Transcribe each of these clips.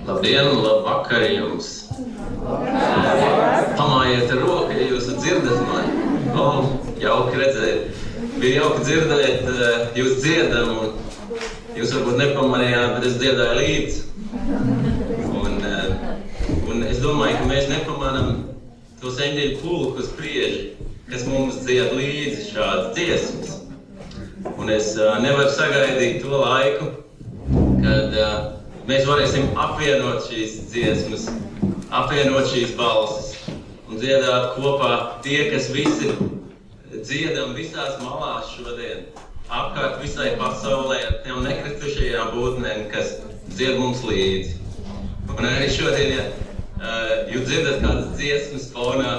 Labdien un labvakar jums! Pamājiet ar roku, ja jūs dzirdat mani. Jauki redzēt. Bija jauki dzirdēt jūs dziedam, un jūs varbūt nepamanījāt, bet es dziedāju līdzi. Un es domāju, ka mēs nepamanām tos eņģeļu pulkus prieži, kas mums dzied līdzi šādas dziesmas. Un es nevaru sagaidīt to laiku, kad mēs varēsim apvienot šīs dziesmas, apvienot šīs balsis un dziedāt kopā tie, kas visi dziedam visās malās šodien, apkārt visai pasaulē ar tiem nekristušajām būtnēm, kas dzied mums līdzi. Un arī šodien, ja jūs dzirdat kādas dziesmas fonā,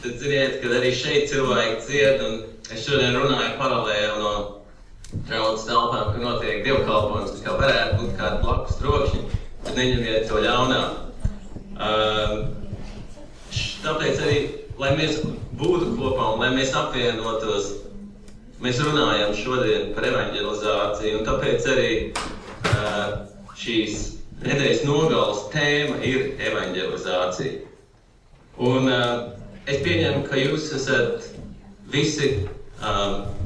tad ziniet, ka arī šeit cilvēki dzied, un es šodien runāju paralēli no draudzes telpām, ka notiek dievkalpojums, tas kā varētu būt kādi blakus trokšņi, bet neņemiet to ļaunā. Tāpēc arī, lai mēs būtu kopā un lai mēs apvienotos, mēs runājam šodien par evanģelizāciju, un tāpēc arī šīs nedēļas nogales tēma ir evanģelizācija. Un es pieņemu, ka jūs esat visi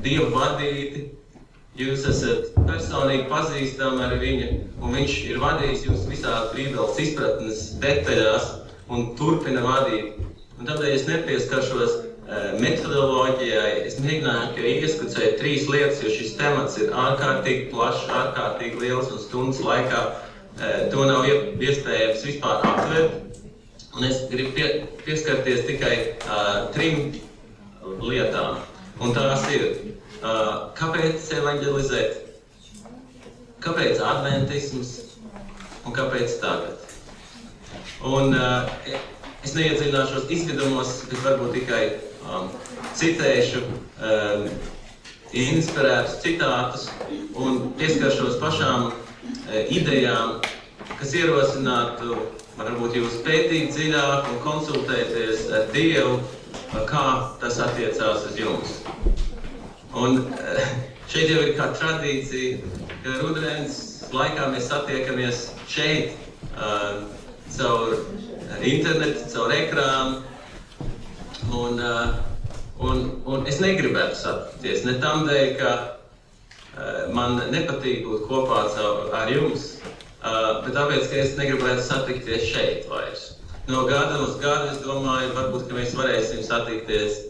Dieva vadīti, jūs esat personīgi pazīstami ar viņu, un viņš ir vadījis jūs visās Bībeles izpratnes detaļās un turpina vadīt. Un tādēļ es nepieskaršos metodoloģijai, es mēģināju ieskicēt 3 lietas, jo šis temats ir ārkārtīgi plašs, ārkārtīgi liels un stundas laikā to nav iespējams vispār aptvert. Un es gribu pieskarties tikai 3 lietām. Un tās ir, kāpēc evanģelizēt, kāpēc adventisms un kāpēc tagad. Un es neiedziļināšos izvedumos, bet varbūt tikai citēšu inspirētus citātus un pieskaršos pašām idejām, kas ierosinātu varbūt jūs pētīt dziļāk un konsultēties ar Dievu, kā tas attiecās uz jums. Un šeit jau ir kā tradīcija, ka rudens laikā mēs satiekamies šeit caur internetu, caur ekrānu. Un es negribētu satikties ne tam dēļ, ka man nepatīk būt kopā ar jums, bet tāpēc, ka es negribētu satikties šeit vairs. No gada uz gadu es domāju, varbūt, ka mēs varēsim satikties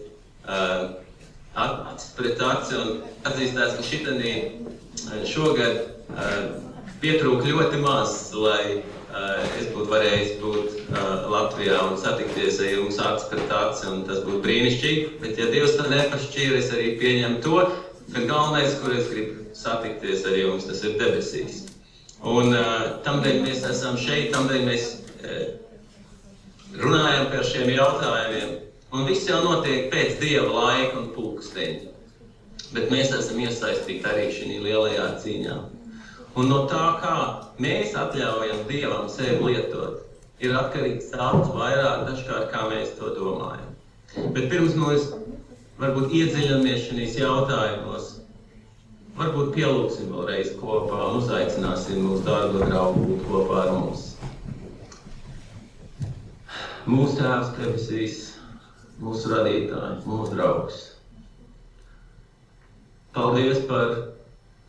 acis pret aci un atzīstās, ka šitenī šogad pietrūk ļoti maz, lai es būtu varējis būt Latvijā un satikties ar jums acis pret aci, un tas būtu brīnišķīgi, bet ja Dievs tā nepašķīra, es arī pieņemu to, ka galvenais, kur es gribu satikties ar jums, tas ir debesīs. Un tamdēļ mēs esam šeit, tamdēļ mēs runājam par šiem jautājumiem, un viss jau notiek pēc Dieva laika un pulksteņa. Bet mēs esam iesaistīti arī šī lielajā cīņā. Un no tā, kā mēs atļaujam Dievam sevi lietot, ir atkarīgs daudz vairāk dažkārt, kā mēs to domājam. Bet pirms mēs varbūt iedziļamies šīs jautājumos, varbūt pielūksim vēlreiz kopā un uzaicināsim mūsu dārgo draugu būt kopā ar mums. Mūsu Tēvs debesīs, mūsu radītājs, mūsu draugs. Paldies par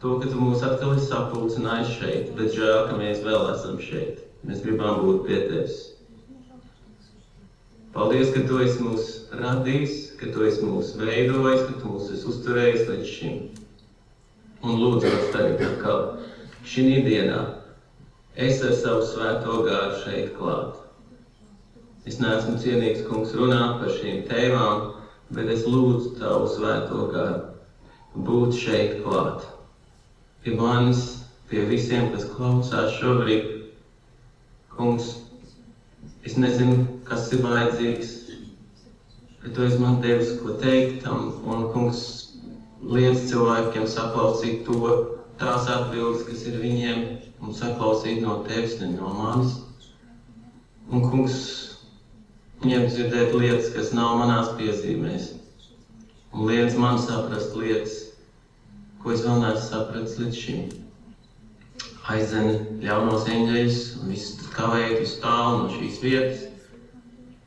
to, ka Tu mūs atkal esi sapulcinājis šeit, bet žēl, ka mēs vēl esam šeit. Mēs gribam būt pie Tevis. Paldies, ka Tu esi mūs radījis, ka Tu esi mūs veidojis, ka Tu mūs esi uzturējis līdz šim. Un lūdzos tagad atkal šī dienā es ar savu svēto gāru šeit klāt. Es neesmu cienīgs, kungs, runāt par šīm tēmām, bet es lūdzu Tavu svēto garu būt šeit klāt. Pie manis, pie visiem, kas klausās šobrīd. Kungs, es nezinu, kas ir vajadzīgs, bet Tu esi man devis, ko teikt, un, kungs, liedz cilvēkiem saklausīt tās atbildes, kas ir viņiem, un saklausīt no Tevis, ne no manis. Un, kungs, viņiem dzirdēt lietas, kas nav manās piezīmēs. Un liedz man saprast lietas, ko es vēl neesmu sapratis līdz šim. aizdzen ļaunos eņģeļus un visus tur kavēt uz tālu no šīs vietas.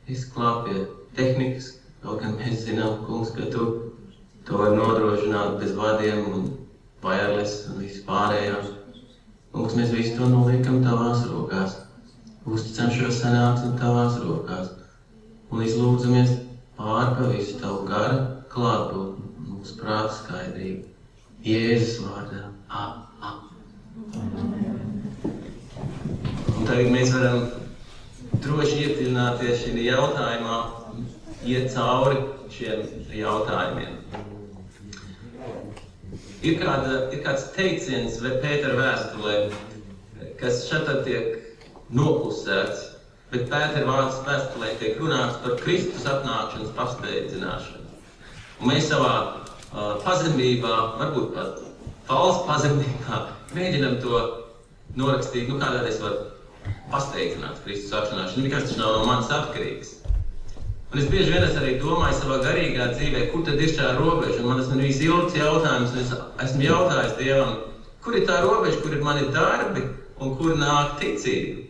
Izklāp pie tehnikas, kaut gan mēs zinām, kungs, ka tu to var nodrošināt bez vadiem un wireless un visu pārējā. Kungs, mēs visu to noliekam tavās rokās. Uzticam šo sanāksmi tavās rokās. Un izlūdzamies pārpa visu tavu garu klātbūtni, mūsu prāta skaidrību. Jēzus vārdā. Un tagad mēs varam droši iedziļināties šī jautājumā, iet cauri šiem jautājumiem. Ir kāds teiciens Pētera vēstulē, kas šeit tiek noklusēts, bet Pētera vārds vēstulē tiek runāts par Kristus atnākšanas pasteidzināšanu. Un mēs savā pazemībā, varbūt pat falsa pazemībā, mēģinam to norakstīt, kādā es varu pasteidzināt Kristus atnākšanu, nekas taču nav no manis atkarīgs. Un es bieži vien arī domāju savā garīgā dzīvē, kur tad ir šā robeža, un man tas ir ilgs jautājums, un es esmu jautājis Dievam, kur ir tā robeža, kur ir mani darbi, un kur nāk ticība.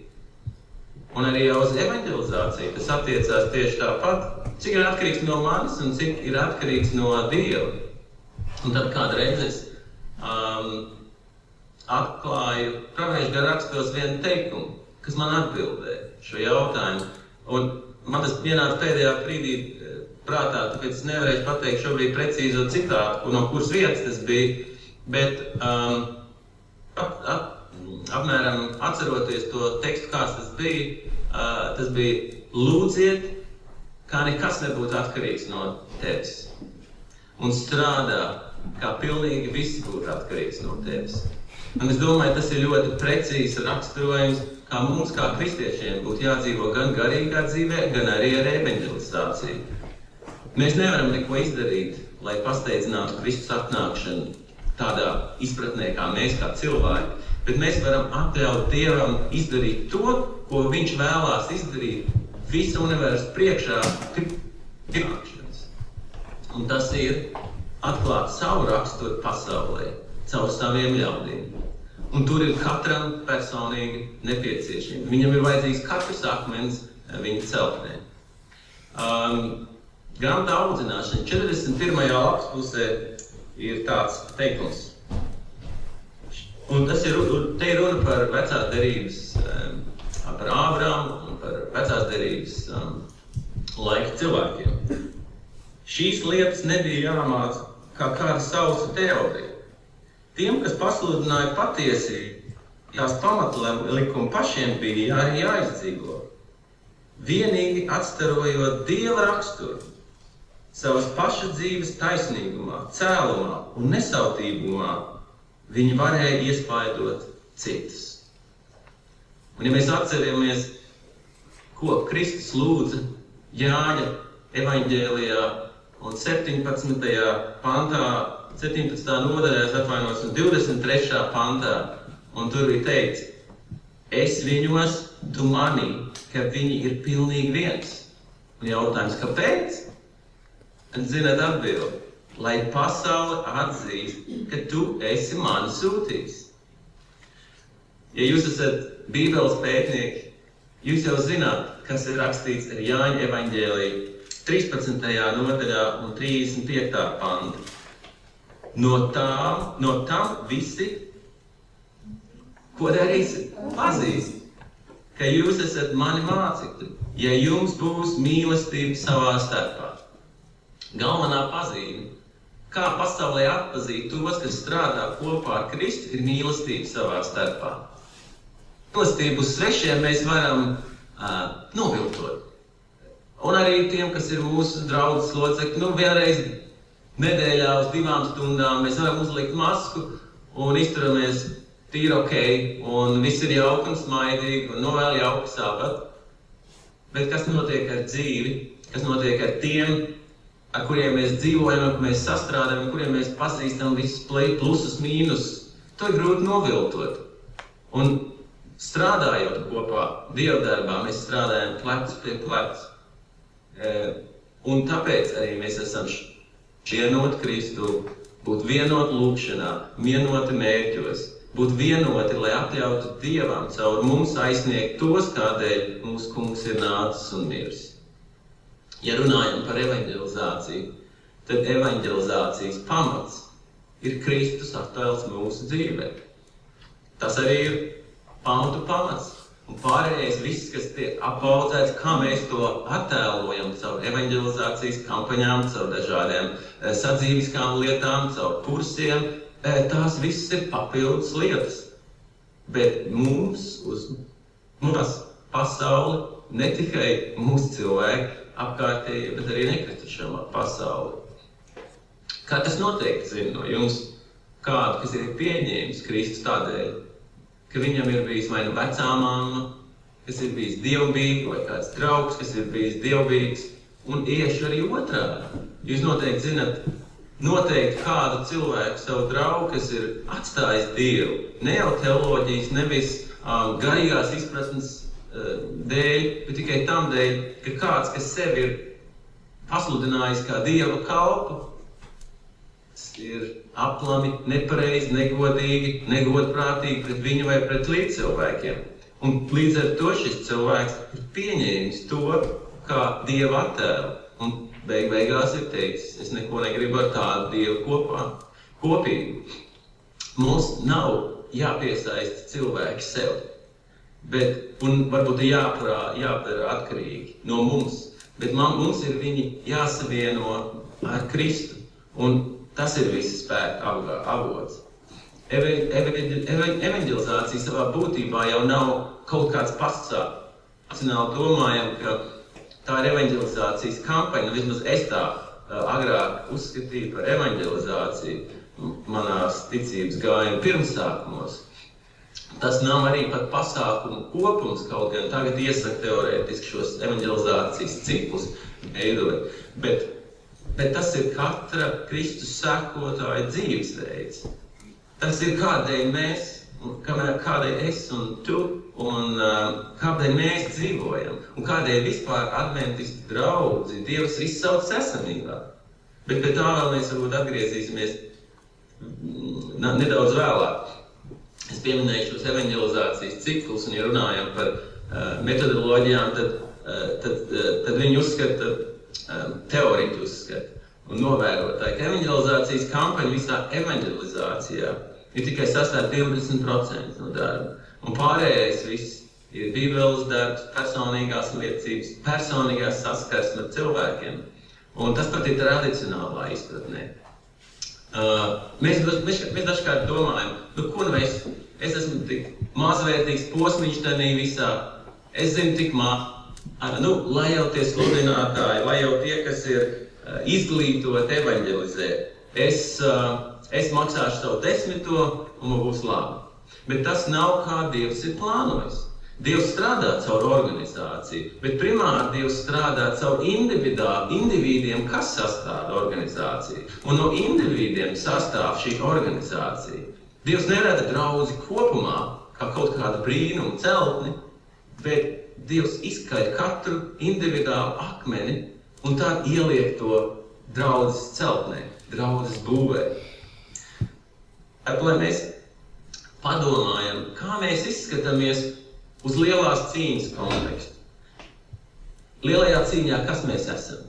Un arī uz evanģelizāciju tas attiecās tieši tāpat, cik ir atkarīgs no manis un cik ir atkarīgs no Dieva. Un tad kādreiz es atklāju praviešu garā rakstos vienu teikumu, kas man atbildēja šo jautājumu. Un man tas pienāca pēdējā brīdī prātā, tāpēc es nevarēšu pateikt šobrīd precīzo citātu, no kuras vietas tas bija, bet apmēram atceroties to tekstu, kāds tas bija lūdziet, kā nekas nebūtu atkarīgs no tevis. Un strādā, kā pilnīgi viss būtu atkarīgs no tevis. Un es domāju, tas ir ļoti precīzs raksturojums, kā mums, kā kristiešiem, būtu jādzīvo gan garīgā dzīvē, gan arī ar evanģelizāciju. Mēs nevaram neko izdarīt, lai pasteidzinātu Kristus atnākšanu tādā izpratnē, kā mēs, kā cilvēki, bet mēs varam atļaut Dievam izdarīt to, ko viņš vēlās izdarīt visu universu priekšā pirmākšanas. Un tas ir atklāt savu raksturu pasaulē, caur saviem ļaudīm. Un tur ir katram personīgi nepieciešami. Viņam ir vajadzīgs katrs akmens viņa celtnē. Grāmatā audzināšana 41. lapas pusē ir tāds teikums. Un te ir runa par vecās derības, par Ābramu un par vecās derības laika cilvēkiem. Šīs lietas nebija jāmāca kā kāda sausa teorija. Tiem, kas pasludināja patiesību, tās pamatlikumi pašiem bija arī jāizdzīvo. Vienīgi atstarojot Dieva raksturu, savas paša dzīves taisnīgumā, cēlumā un nesautībumā, viņi varēja iespaidot citus. Un ja mēs atceramies, ko Kristus lūdza Jāņa evaņģēlijā un 17. pantā, 17. nodaļā, un 23. pantā, un tur bija teikts, es viņos, tu manī, ka viņi ir pilnīgi viens. Un jautājums, kāpēc? Un zināt atbildi, lai pasaule atzīst, ka tu esi mani sūtījis. Ja jūs esat Bībeles pētnieki, jūs jau zināt, kas ir rakstīts ar Jāņa evaņģēliju 13. nodaļā un 35. panta. No tam visi, ko darīsiet, pazīst, ka jūs esat mani mācekļi, ja jums būs mīlestība savā starpā. Galvenā pazīme, kā pasaulē atpazīt tos, kas strādā kopā ar Kristu, ir mīlestība savā starpā. Mīlestību uz svešiem mēs varam noviltot. Un arī tiem, kas ir mūsu draudzes locekļi, vienreiz nedēļā uz 2 stundām mēs varam uzlikt masku un izturamies tīri ok, un viss ir jauki un smaidīgi, un novēl jauki sabat. Bet kas notiek ar dzīvi, kas notiek ar tiem, ar kuriem mēs dzīvojam, ar mēs sastrādājam, kuriem mēs pazīstam visus plusus, mīnusus, to ir grūti noviltot. Un strādājot kopā dievdarbā, mēs strādājam plecu pie plecu. Un tāpēc arī mēs esam vienoti Kristu, būt vienoti lūkšanā, vienoti mērķos, būt vienoti, lai atļautu Dievam caur mums aizsniegt tos, kādēļ mūsu kungs ir nācis un miris. Ja runājam par evaņģelizāciju, tad evaņģelizācijas pamats ir Kristus attēls mūsu dzīvē. Tas arī ir pamatu pamats. Un pārējais viss, kas tiek apaudzēts, kā mēs to attēlojam caur evaņģelizācijas kampaņām, caur dažādiem sadzīviskām lietām, caur kursiem, tās viss ir papildus lietas. Bet mums uz pasauli, ne tikai mūsu cilvēki apkārtēji, bet arī nekristiešām pasauli. Kā tas noteikti zina no jums, kādu, kas ir pieņēmis Kristus tādēļ, ka viņam ir bijis vai nu vecā mamma, kas ir bijis dievbijīga, vai kāds draugs, kas ir bijis dievbijīgs, un ieši arī otrādi. Jūs noteikti zinat, kādu cilvēku, savu draugu, kas ir atstājis Dievu, ne jau teoloģijas, nevis garīgās izpratnes dēļ, bet tikai tam dēļ, ka kāds, kas sevi ir pasludinājis kā Dieva kalpu, ir aplami, nepareizi, negodīgi, negodprātīgi pret viņu vai pret līdzcilvēkiem. Un līdz ar to šis cilvēks ir pieņēmis to kā Dieva attēlu. Un beigās ir teicis, es neko negribu ar tādu Dievu kopīgu. Mums nav jāpiesaista cilvēki sev, un varbūt jāpadara atkarīgi no mums, bet mums ir viņi jāsavieno ar Kristu. Un tas ir visa spēka avots. Evaņģelizācija savā būtībā jau nav kaut kāds pasākums. Racionāli domājam, ka tā ir evaņģelizācijas kampaņa, vismaz es tā agrāk uzskatīju par evaņģelizāciju manās ticības gājuma pirmsākumos. Tas nav arī pat pasākumu kopums, kaut gan tagad iesaka teorētiski šos evaņģelizācijas ciklus veidot. Bet tas ir katra Kristus sekotāja dzīvesveids. Tas ir kādēļ mēs, kādēļ es un tu, un kādēļ mēs dzīvojam, un kādēļ vispār adventistu draudzi Dievs izsauc esamībā. Bet pie tā vēl mēs varbūt atgriezīsimies nedaudz vēlāk. Es pieminēju šos evaņģelizācijas ciklus, un ja runājam par metodoloģijām, tad viņi uzskata, teorīti uzskata un novērotāji, ka evaņģelizācijas kampaņa visā evaņģelizācijā ir tikai sastāv 11% no darba. Un pārējais viss ir bībeles darbs, personīgās liecības, personīgās saskarsme ar cilvēkiem. Un tas pat ir tradicionālā izpratnē. Mēs dažkārt domājam, es esmu tik mazvērtīgs posmiņš tanī visā, es zinu tik lai jau tie sludinātāji, lai jau tie, kas ir izglītoti evaņģelizē, es maksāšu savu 10. un man būs labi. Bet tas nav kā Dievs ir plānojis. Dievs strādā caur organizāciju, bet primāri Dievs strādā caur individiem, kas sastāv organizāciju. Un no individiem sastāv šī organizācija. Dievs nerada draudzi kopumā, kā kaut kādu brīnumu celtni, bet Dievs izkaļ katru individuālu akmeni un tā ieliek to draudzes celtnē, draudzes būvē. Lai mēs padomājam, kā mēs izskatāmies uz lielās cīņas kontekstu. Lielajā cīņā kas mēs esam?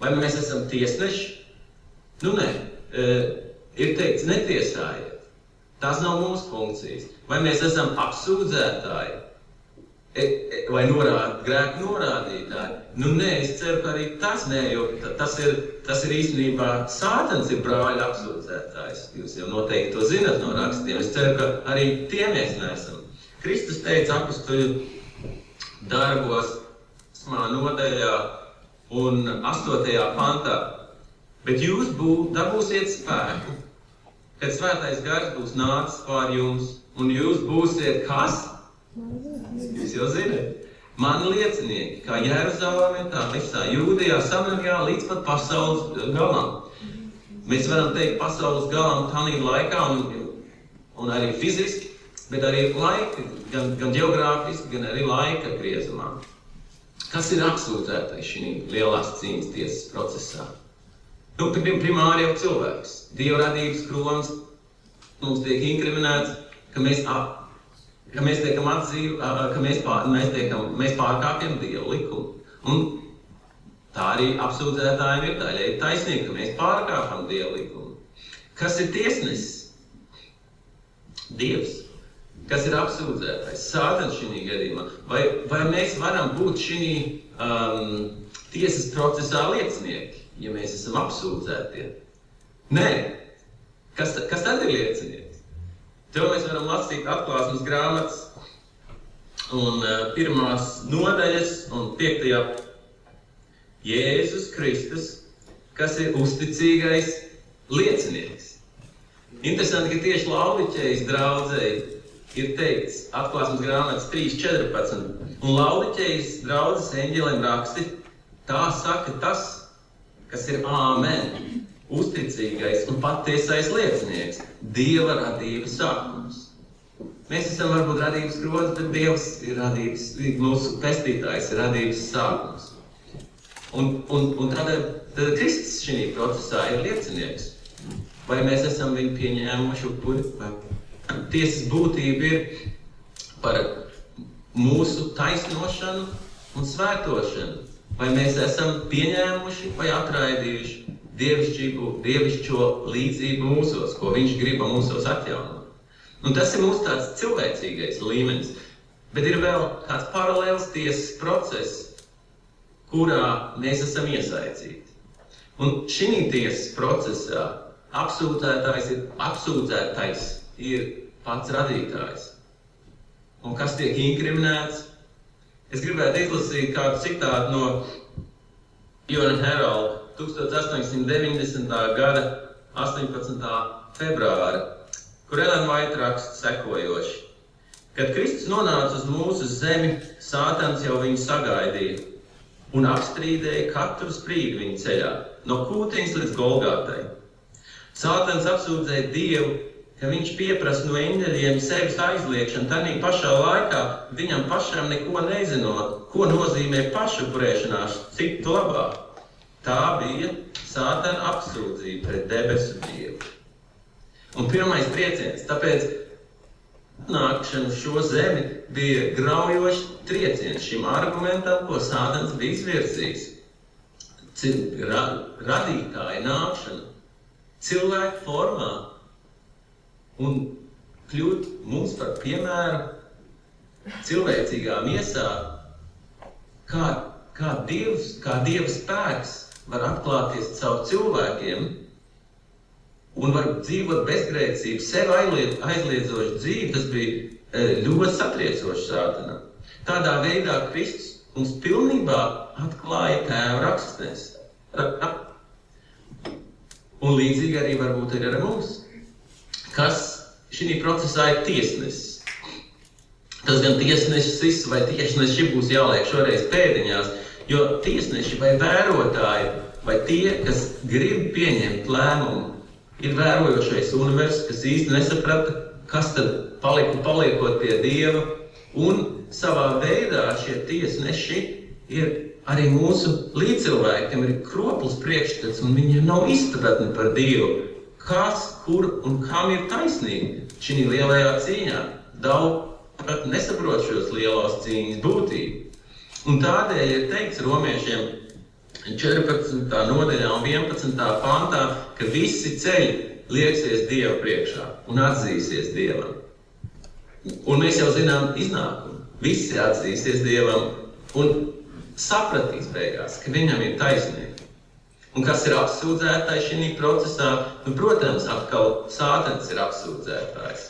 Vai mēs esam tiesneši? Nē, ir teikts netiesājiet. Tās nav mūsu funkcijas. Vai mēs esam apsūdzētāji? Vai grēku norādītāji? Nē, es ceru, ka arī tas nē, jo tas ir īstenībā Sātans ir brāļa apsūdzētājs. Jūs jau noteikti to zinat no rakstiem. Es ceru, ka arī tie mēs neesam. Kristus teica apostoļu darbos 8. nodaļā un 8. pantā, bet jūs dabūsiet spēku, kad svētais gars būs nācis pār jums, un jūs būsiet kas? Jūs jau zināt. Mani liecinieki, kā Jeruzalemē, tā visā Jūdejā, Samarijā, līdz pat pasaules galam. Mēs varam teikt pasaules galam tādā laikā un arī fiziski, bet arī laika, gan geogrāfiski, gan arī laika griezumā. Kas ir apsūdzētais šī lielās cīņas tiesas procesā? Primāri jau cilvēks. Dieva radības kronis mums tiek inkriminēts, ka mēs tiekam atzīti, ka mēs pārkāpjam Dieva likumu. Un tā arī apsūdzētājiem ir daļai taisnība, ka mēs pārkāpam Dieva likumu. Kas ir tiesnesis? Dievs. Kas ir apsūdzētājs? Sātans šī gadījumā. Vai mēs varam būt šī tiesas procesā liecinieki, ja mēs esam apsūdzētie? Nē. Kas tad ir liecinieks? To mēs varam lasīt Atklāsmes grāmatas un 1. nodaļas un 5. Jēzus Kristus, kas ir uzticīgais liecinieks. Interesanti, ka tieši Laodiķejas draudzei ir teikts Atklāsmes grāmatas 3.14. Un Laodiķejas draudzes eņģelim raksti, tā saka tas, kas ir āmen, uzticīgais un patiesais liecinieks, Dieva radības sākums. Mēs esam varbūt radības grods, bet Dievs ir radības, mūsu pestītājs ir radības sākums. Un tādēļ Kristus šī procesā ir liecinieks. Vai mēs esam viņu pieņēmuši upuri? Tiesas būtība ir par mūsu taisnošanu un svētošanu. Vai mēs esam pieņēmuši vai atraidījuši dievišķo līdzību mūsos, ko viņš grib mūsos atjaunot. Un tas ir mūsu tāds cilvēcīgais līmenis. Bet ir vēl kāds paralēls tiesas process, kurā mēs esam iesaistīti. Un šī tiesas procesā apsūdzētais ir pats radītājs. Un kas tiek inkriminēts? Es gribētu izlasīt kādu citātu no Iona Heralda 1890. gada 18. februāra, kur Ellen White raksta sekojoši. Kad Kristus nonāca uz mūsu zemi, Sātans jau viņu sagaidīja un apstrīdēja katru sprīdi viņa ceļā, no Kūtiņas līdz Golgātai. Sātans apsūdzēja Dievu, ka viņš pieprasa no eņģeļiem sevis aizliekšanu, tanī pašā laikā viņam pašam neko nezinot, ko nozīmē pašupurēšanās citu labā. Tā bija Sātana apsūdzība pret debesu Dievu. Un pirmais trieciens, tāpēc nākšana uz šo zemi bija graujošs trieciens šim argumentam, ko Sātans bija izvirzījis. Radītāja nākšana cilvēku formā un kļūt mums par piemēru cilvēcīgā miesā, kā Dieva spēks var atklāties caur cilvēkiem un var dzīvot bezgrēcību, sev aizliedzošu dzīvi. Tas bija ļoti satriecoši Sātanam. Tādā veidā Kristus mums pilnībā atklāja Tēva rakstnes. Un līdzīgi arī varbūt ir ar mums. Kas šī procesā ir tiesnesis? Tas gan tiesnesis vai tiesneši būs jāliek šoreiz pēdiņās, jo tiesneši vai vērotāji, vai tie, kas grib pieņemt lēmumu, ir vērojošais universums, kas īsti nesaprata, kas tad paliekot pie Dieva, un savā veidā šie tiesneši ir arī mūsu līdzcilvēki, kam ir kropls priekšstats, un viņiem nav izpratne par Dievu, kas, kur un kam ir taisnība šī lielajā cīņā. Daudz pat nesaprot šos lielos cīņas būtību. Un tādēļ ir teikts romiešiem 14. nodaļā un 11. pantā, ka visi ceļi lieksies Dieva priekšā un atzīsies Dievam. Un mēs jau zinām iznākumu. Visi atzīsies Dievam un sapratīs beigās, ka viņam ir taisnība. Un kas ir apsūdzētājs šī procesā? Nu, protams, atkal Sātans ir apsūdzētājs.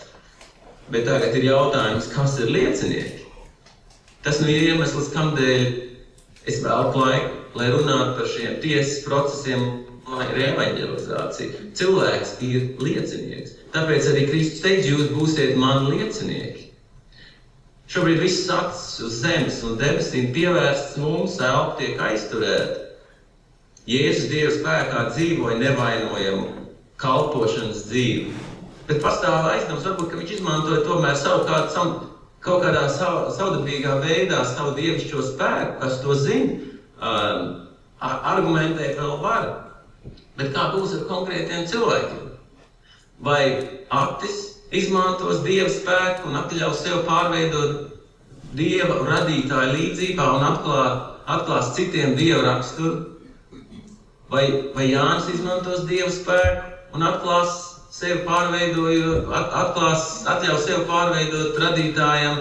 Bet tagad ir jautājums, kas ir liecinieki? Tas ir iemesls, kamdēļ es velku laiku, lai runātu par šiem tiesas procesiem, lai ir evaņģelizācija. Cilvēks ir liecinieks. Tāpēc arī Kristus teica, jūs būsiet mani liecinieki. Šobrīd viss acis uz zemes un debesīm pievērsts mums, elpa tiek aizturēta. Jēzus Dieva spēkā dzīvoja nevainojamu kalpošanas dzīvi. Bet pastāv aizdoms, varbūt, ka viņš izmantoja tomēr kaut kādā savdabīgā veidā savu dievišķo spēku, kas to zina, argumentēt vēl var. Bet kā būs ar konkrētiem cilvēkiem? Vai Atis izmantos Dieva spēku un atļaus sev pārveidot Dieva radītāja līdzībā un atklās citiem Dieva raksturu? Vai Jānis izmantos Dieva spēku un atļaus sev pārveidot radītājam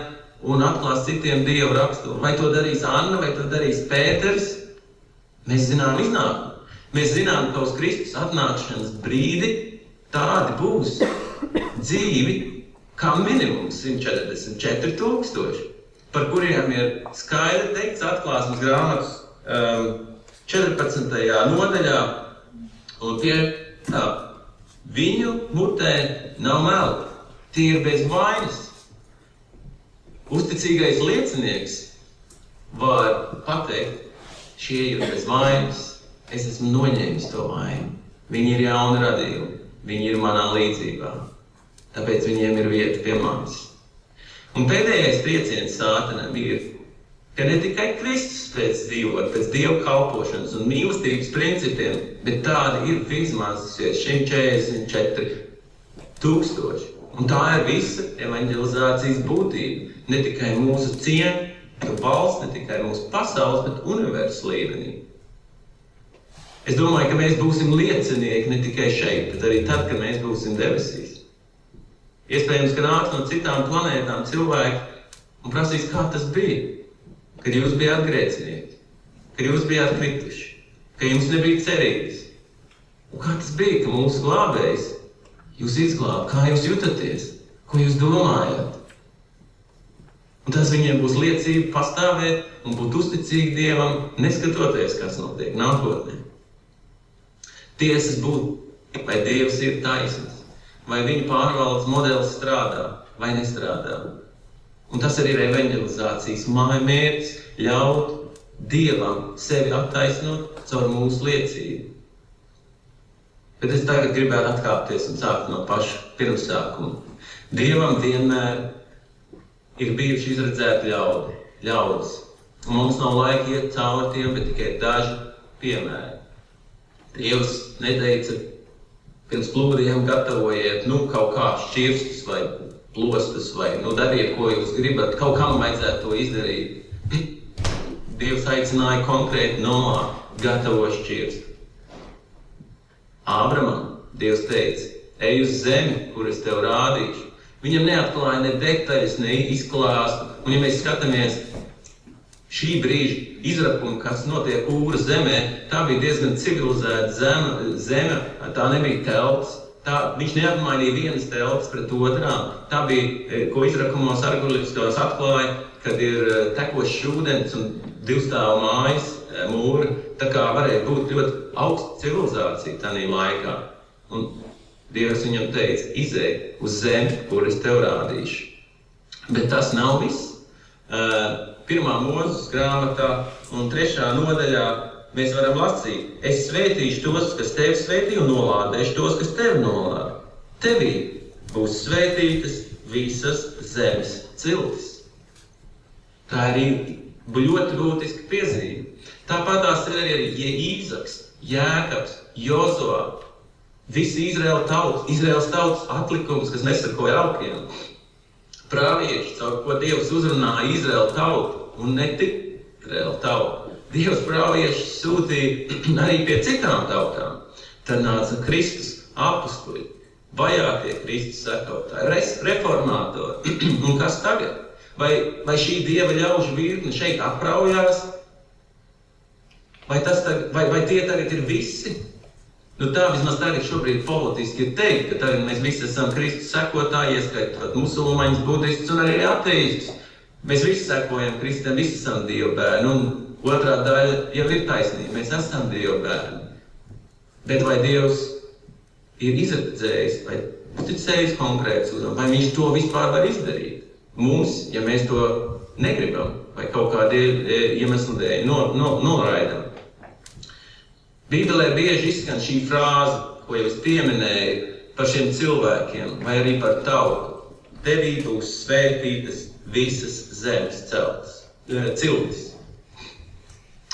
un atklās citiem Dieva raksturu? Vai to darīs Anna, vai to darīs Pēters? Mēs zinām iznākumu. Mēs zinām, ka uz Kristus atnākšanas brīdi tādi būs dzīvi kā minimums 144 000, par kuriem ir skaidri teikts Atklāsmes grāmatas 14. nodaļā, un viņu mutē nav meli, tie ir bez vainas. Uzticīgais liecinieks var pateikt, šie ir bez vainas, es esmu noņēmis to vainu. Viņi ir jauni radījumi, viņi ir manā līdzībā, tāpēc viņiem ir vieta pie manis. Un pēdējais trieciens Sātanam ir, ka ne tikai Kristus spēc dzīvot pēc Dieva kalpošanas un mīlestības principiem, bet tādi ir izmācīsies 144 000. Un tā ir visa evaņģelizācijas būtība. Ne tikai mūsu ciema valsts, ne tikai mūsu pasaules, bet universa līmenī. Es domāju, ka mēs būsim liecinieki ne tikai šeit, bet arī tad, kad mēs būsim debesīs. Iespējams, ka nāks no citām planētām cilvēki un prasīs, kā tas bija, kad jūs bijāt grēcinieki, kad jūs bijāt krituši, ka jums nebija cerības. Un kā tas bija, ka mūsu glābējs jūs izglāba, kā jūs jutaties, ko jūs domājat. Un tas viņiem būs liecība pastāvēt un būt uzticīgi Dievam, neskatoties, kas notiek nākotnē. Tiesas būtu, vai Dievs ir taisns, vai viņa pārvaldes modelis strādā vai nestrādā. Un tas arī ir evaņģelizācijas mērķis – ļaut Dievam sevi attaisnot caur mūsu liecību. Bet es tagad gribētu atkāpties un sākt no paša pirmsākuma. Dievam vienmēr ir bijuši izredzēti ļaudis. Un mums nav laika iet cauri tiem, bet tikai daži piemēri. Dievs neteica, pirms plūdiem gatavojiet, kaut kā šķirstus vai plostus, vai dariet, ko jūs gribat, kaut kam vajadzētu to izdarīt. Dievs aicināja konkrēti Noā, gatavo šķirstu. Ābramam Dievs teica, ej uz zemi, kur es tev rādīšu. Viņam neatklāja ne detaļas, ne izklāstu, un ja mēs skatāmies šī brīža izrakuma, kas notiek Ūra zemē, tā bija diezgan civilizēta zeme, tā nebija telpas. Viņš neapmainīja vienas telpas pret otrām. Tā bija, ko izrakumos arguliskos atklāja, kad ir tekošs ūdens un divstāvu mājas, mūri. Tā kā varēja būt ļoti augsta civilizācija tādā laikā. Un Dievs viņam teica, izej uz zemi, kur es tev rādīšu. Bet tas nav viss. 1. Mūzes grāmatā un 3. nodaļā mēs varam lasīt, es svētīšu tos, kas tevi svētī, un nolādēšu tos, kas tevi nolāda. Tevī būs svētītas visas zemes ciltis. Tā ir ļoti būtiska piezīme. Tāpat tās ir arī Īzaks, Jēkabs, Jozua, visi Izraēlas tautas atlikums, kas nesakoja aukiem. Pravieši, caur ko Dievs uzrunāja Izraēlu tautu, un ne tik Izraēlu tautu. Dievs pravieši sūtīja arī pie citām tautām. Tad nāca Kristus apustuļi, vajātie Kristus sekotāji, reformātori. Un kas tagad? Vai šī Dieva ļaužu virkne šeit apraujās? Vai tie tagad ir visi? Tā vismaz tagad šobrīd politiski ir teikt, ka tagad mēs visi esam Kristus sekotāji, ieskaitot musulmaņus, budistus un arī ateistus. Mēs visi sekojam Kristam, visi esam Dieva bērni, un otrā daļa jau ir taisnība, mēs esam Dieva bērni. Bet vai Dievs ir izredzējis vai uzticējis konkrēts uzdevumu, vai viņš to vispār var izdarīt? Mums, ja mēs to negribam, vai kaut kādu iemeslu dēļ noraidam. Bībelē bieži izskan šī frāze, ko jau es pieminēju, par šiem cilvēkiem, vai arī par tautu. Tevī būs svētītas visas zemes ciltis.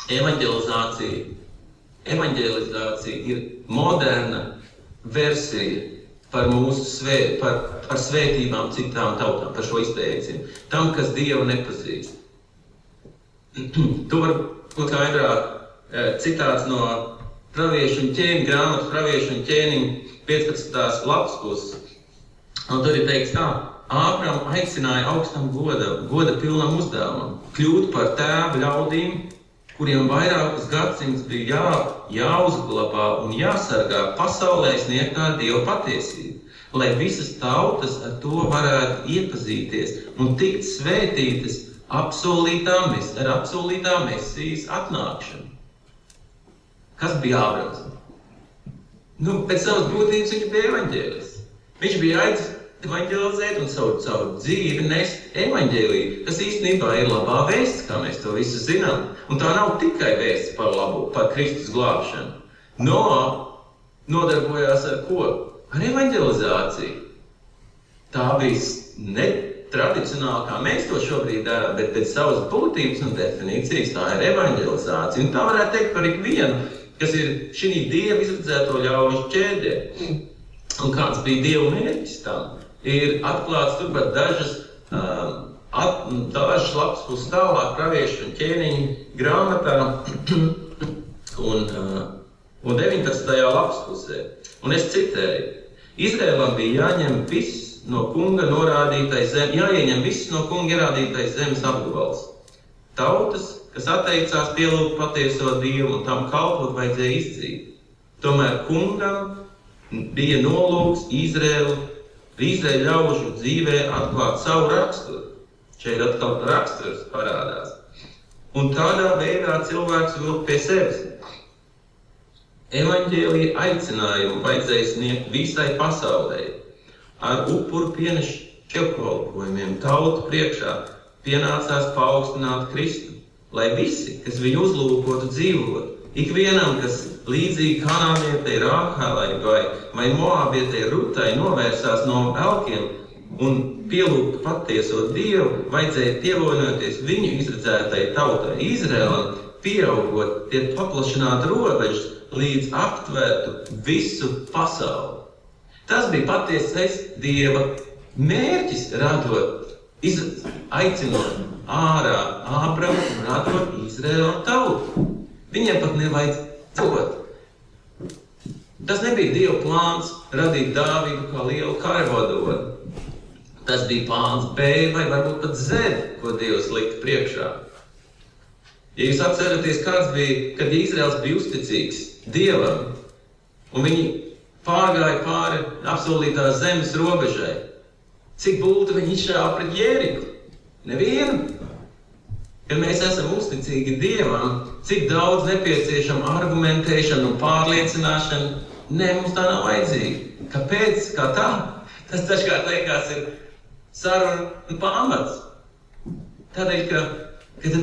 Evaņģelizācija ir moderna versija par par svētībām citām tautām, par šo izteicienu. Tam, kas Dievu nepazīst. Tu var būt skaidrāk citāts no praviešu un ķēniņa, grāmatas praviešu un ķēniņa 15. lapas puses. Un tur ir teikts tā, Ābrama aicināja augstam goda pilnam uzdevumam, kļūt par tēvu ļaudīm, kuriem vairākus gadsimtus bija jāuzglabā un jāsargā pasaulē sniegtā Dieva patiesība, lai visas tautas ar to varētu iepazīties un tikt svētītas ar apsolītā Mesijas atnākšanu. Kas bija Ābrams? Pēc savas būtības viņš bija evaņģēlis. Viņš bija evaņģelizēt un savu dzīvi nest evaņģēliju, kas īstenībā ir labā vēsts, kā mēs to visu zinām. Un tā nav tikai vēsts par Kristus glābšanu. Noā nodarbojās ar ko? Ar evaņģelizāciju. Tā bija netradicionāli, kā mēs to šobrīd darām, bet pēc savas būtības un definīcijas tā ir evaņģelizācija. Un tā varētu teikt par ikvienu, kas ir šī Dieva izredzēto ļaužu ķēdē. Un kāds bija Dieva mērķis tam? Ir atklāts turpat dažas lapas puses tālāk praviešu un ķēniņu grāmatā un 19. lapas pusē. Un es citēju, Izrēlam bija jāieņem viss no kunga ierādītais zemes apgabals. Tautas, kas atteicās pielūgt patieso Dievu un tam kalpot, vajadzēja izdzīt. Tomēr kungam bija nolūks Izrēļu ļaužu dzīvē atklāt savu raksturu. Šeit atkal raksturs parādās. Un tādā veidā cilvēks vilk pie sevis. Evaņģēlija aicinājumu vajadzēja sniegt visai pasaulē. Ar upuru pienešķelkolpojumiem tautu priekšā pienācās paaugstināt Kristu, lai visi, kas viņu uzlūkotu, dzīvot. Ikvienam, kas līdzīgi kanānietei Rāhelai vai Moābietei Rutai novērsās no elkiem un pielūgtu patieso Dievu, vajadzēja pievienoties viņu izredzētai tautai Izrēlam, pieaugot tie paplašināt robežas, līdz aptvērtu visu pasauli. Tas bija patiesais Dieva mērķis, aicinot ārā Ābramu un radot Izraēlu tautu. Viņiem pat nevajag dzīvot. Tas nebija Dieva plāns radīt Dāvidu kā lielu karavadoni. Tas bija plāns B vai varbūt pat Z, ko Dievs lika priekšā. Ja jūs atceraties, kāds bija, kad Izraels bija uzticīgs Dievam, un viņi pārgāja pāri apsolītās zemes robežai, cik būtu viņi izšāva pret Jēriku? Nevienu. Kad mēs esam uzticīgi Dievam, cik daudz nepieciešama argumentēšana un pārliecināšana, mums tā nav vajadzīga. Kāpēc? Kā tā? Tas dažkārt liekas ir saruna un pamats. Tādēļ, ka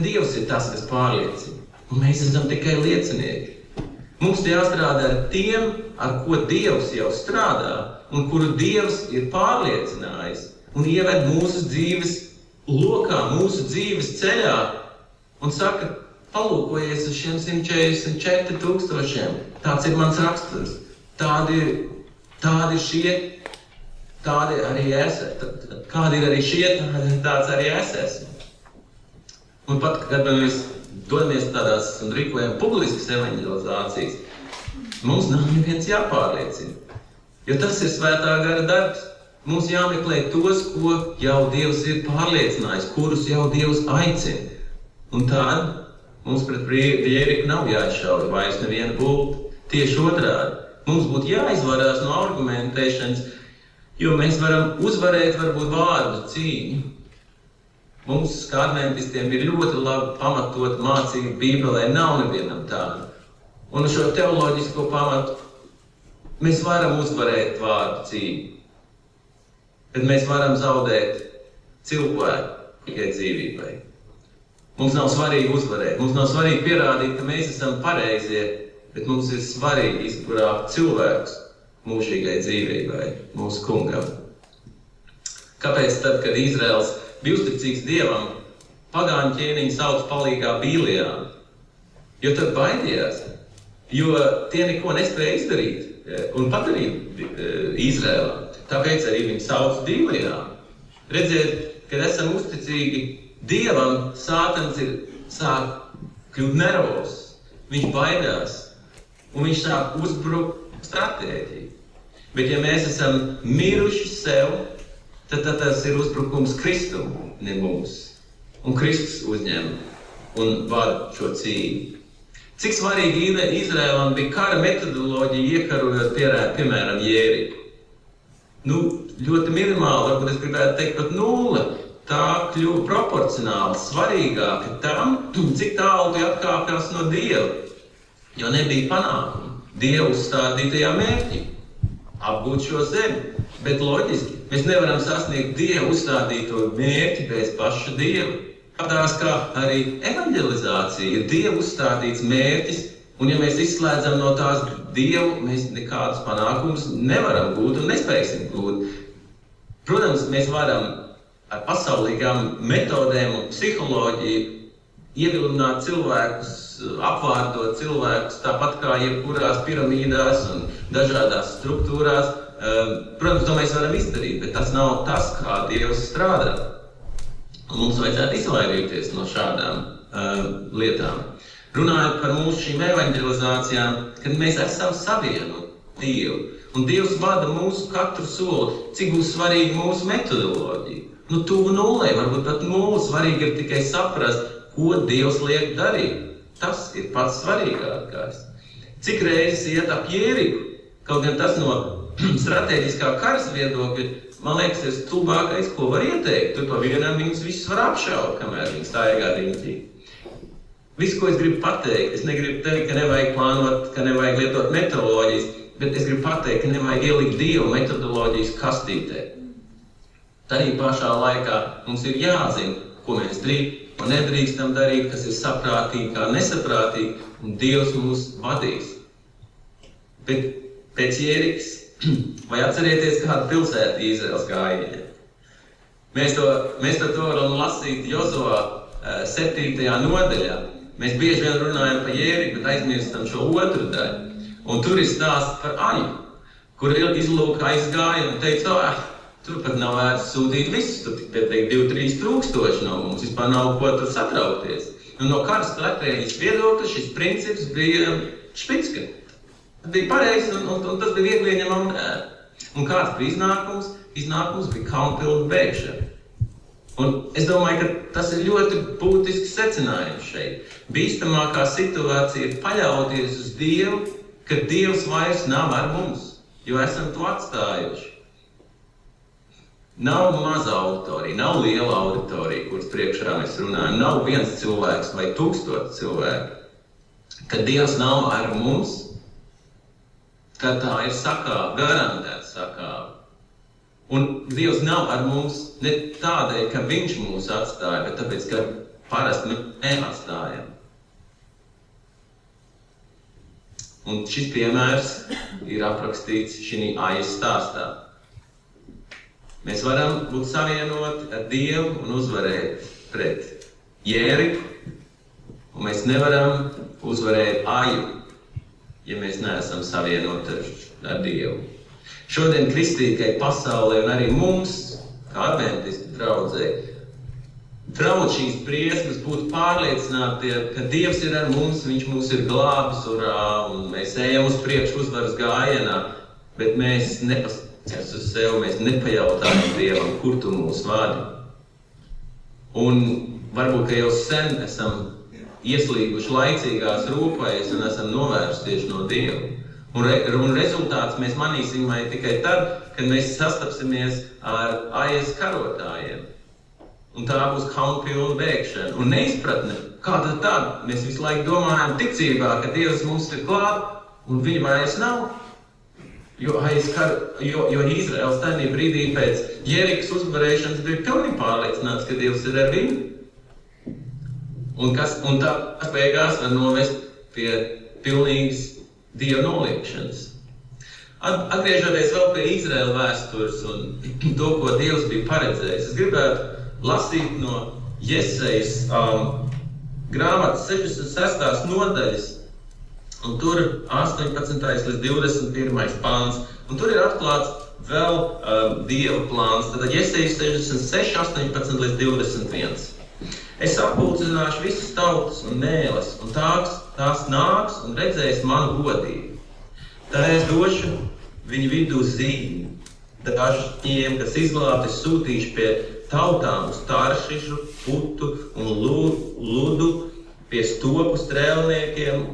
Dievs ir tas, kas pārliecina, un mēs esam tikai liecinieki. Mums jāstrādā ar tiem, ar ko Dievs jau strādā, un kuru Dievs ir pārliecinājis, un ieved mūsu dzīves lokā, mūsu dzīves ceļā, un saka, palūkojies uz šiem 144 000. Tāds ir mans raksturs. Tādi ir šie, tādi arī esat. Kādi ir arī šie, tāds arī es esmu. Un pat, kad mēs dodamies tādās un rīkojam publiskas evaņģelizācijas, mums nav neviens jāpārliecina. Jo tas ir svētā gara darbs. Mums jāmeklē tos, ko jau Dievs ir pārliecinājis, kurus jau Dievs aicina. Un tad mums pret Jēriku nav jāizšauj vairs neviena bulta. Tieši otrādi. Mums būtu jāizvarās no argumentēšanas, jo mēs varam uzvarēt varbūt vārdu cīņu. Mums, kā adventistiem, ir ļoti labi pamatot mācību Bībelē, nav nevienam tādu. Un šo teoloģisko pamatu mēs varam uzvarēt vārdu cīņu. Bet mēs varam zaudēt cilvēku tikai dzīvībai. Mums nav svarīgi uzvarēt, mums nav svarīgi pierādīt, ka mēs esam pareizie, bet mums ir svarīgi izglābt cilvēkus mūžīgai dzīvībai, mūsu kungam. Kāpēc tad, kad Izraels bija uzticīgs Dievam, pagāņu ķēniņi sauc palīgā Bīlijām? Jo tad baidījās, jo tie neko nespēja izdarīt. un padarīja Izrēlā. Tāpēc arī viņi sauc dīvajām. Redziet, kad esam uzticīgi Dievam, Sātans sāk kļūt nervos. Viņš baidās, un viņš sāk uzbrukt stratēģiju. Bet ja mēs esam miruši sev, tad tas ir uzbrukums Kristum, ne mums. Un Kristus uzņem un vada šo cīņu. Cik svarīgi Izrēlam bija kara metodoloģija iekarojot, piemēram, Jēriku. Ļoti minimāli, varbūt es gribētu teikt pat 0. Tā kļuva proporcionāli svarīgāka tam, cik tālu bija atkāpjas no Dieva, jo nebija panākumu Dieva uzstādītajā mērķī apgūt šo zemi. Bet loģiski, mēs nevaram sasniegt Dieva uzstādīto mērķi bez paša Dieva. Tādās kā arī evanģelizācija ir Dieva uzstādīts mērķis, un ja mēs izslēdzam no tās Dievu, mēs nekādus panākumus nevaram gūt un nespēsim gūt. Protams, mēs varam ar pasaulīgām metodēm un psiholoģiju ievilināt cilvēkus, apvārdot cilvēkus, tāpat kā jebkurās piramīdās un dažādās struktūrās. Protams, to mēs varam izdarīt, bet tas nav tas, kā Dievs strādā. Un mums vajadzētu izvairīties no šādām lietām. Runājot par mūsu šīm evanģelizācijām, kad mēs esam savienoti Dievu, un Dievs vada mūsu katru soli, cik būs svarīga mūsu metodoloģija. Tuvu 0, varbūt pat 0, svarīgi ir tikai saprast, ko Dievs liek darīt. Tas ir pats svarīgākais. Cik reizes iet ap Jēriku, kaut gan tas no stratēģiskā karas viedokļa, man liekas, ir stulbākais, ko var ieteikt. Tur pa vienam viņus visus var apšaut, kamēr viņi staigā riņķī. Viss, ko es gribu pateikt, es negribu teikt, ka nevajag plānot, ka nevajag lietot metodoloģijas, bet es gribu pateikt, ka nevajag ielikt Dievu metodoloģijas kastītē. Arī pašā laikā mums ir jāzina, ko mēs drīkstam un nedrīkstam darīt, kas ir saprātīgi, kā nesaprātīgi, un Dievs mūs vadīs. Bet pēc Jērikas, vai atcerieties kādu pilsētu Izraels gājienē? Mēs to varam lasīt Jozua 7. nodaļā. Mēs bieži vien runājam par Jēriku, bet aizmirstam šo otru daļu. Un tur ir stāsts par Aļu, kur izlūka aizgāja un teica, tur pat nav vērts sūtīt visus, tur tik pieteikt 2-3 tūkstoši no mums, vispār nav ko tur satraukties. Un no karas stratēģijas viedokļa šis princips bija špicka. Tas bija pareizi un tas bija viegli ieņemam. Un kāds bija iznākums? Iznākums bija kaunpilna bēgšana. Un es domāju, ka tas ir ļoti būtisks secinājums šeit. Bīstamākā situācija ir paļauties uz Dievu, ka Dievs vairs nav ar mums, jo esam to atstājuši. Nav maza auditorija, nav liela auditorija, kuras priekšā mēs runājam, nav viens cilvēks vai 1000 cilvēku. Kad Dievs nav ar mums, kad tā ir sakāva, garantēta sakāva. Un Dievs nav ar mums ne tādēļ, ka viņš mūs atstāja, bet tāpēc, ka parasti mēs neatstājam. Un šis piemērs ir aprakstīts šī Aijas stāstā. Mēs varam būt savienoti ar Dievu un uzvarēt pret Jēriku, un mēs nevaram uzvarēt Aju, ja mēs neesam savienoti ar Dievu. Šodien kristīgai pasaulē un arī mums, kā adventistu draudzē, draudz šīs briesmas būt pārliecināti, ka Dievs ir ar mums, viņš mūs ir glābis, urā, un mēs ejam uz priekšu uzvaras gājienā, bet mēs nepaskatāmies uz sevi, mēs nepajautājam Dievam, kur tu mūs vadi. Un varbūt, ka jau sen esam ieslīguši laicīgās rūpēs un esam novērsties no Dieva. Un rezultāts mēs manīsim tikai tad, kad mēs sastapsimies ar Aijas karotājiem. Un tā būs kaunpilna bēgšana. Un neizpratne, kā tad tāda? Mēs visu laiku domājam ticībā, ka Dievs mums ir klāt, un viņa vairs nav. Jo Izraels tajā brīdī pēc Jērikas uzvarēšanas bija pilnīgi pārliecināts, ka Dievs ir ar viņu. Un tas beigās var novest pie pilnīgas Dieva noliekšanas. Atgriežoties vēl pie Izraēla vēstures un to, ko Dievs bija paredzējis, es gribētu lasīt no Jesajas grāmatas 66. nodaļas Un tur 18. līdz 21. pāns. Un tur ir atklāts vēl Dieva plāns. Tātad Jesaja 66, 18 līdz 21. Es sapulcināšu visas tautas un mēles, un tās nāks un redzēs manu godību. Tā es došu viņu vidū zīmi. Dažiem, kas izglābti, sūtīšu pie tautām uz Taršišu, Putu un Ludu, pie stopu strēlniekiem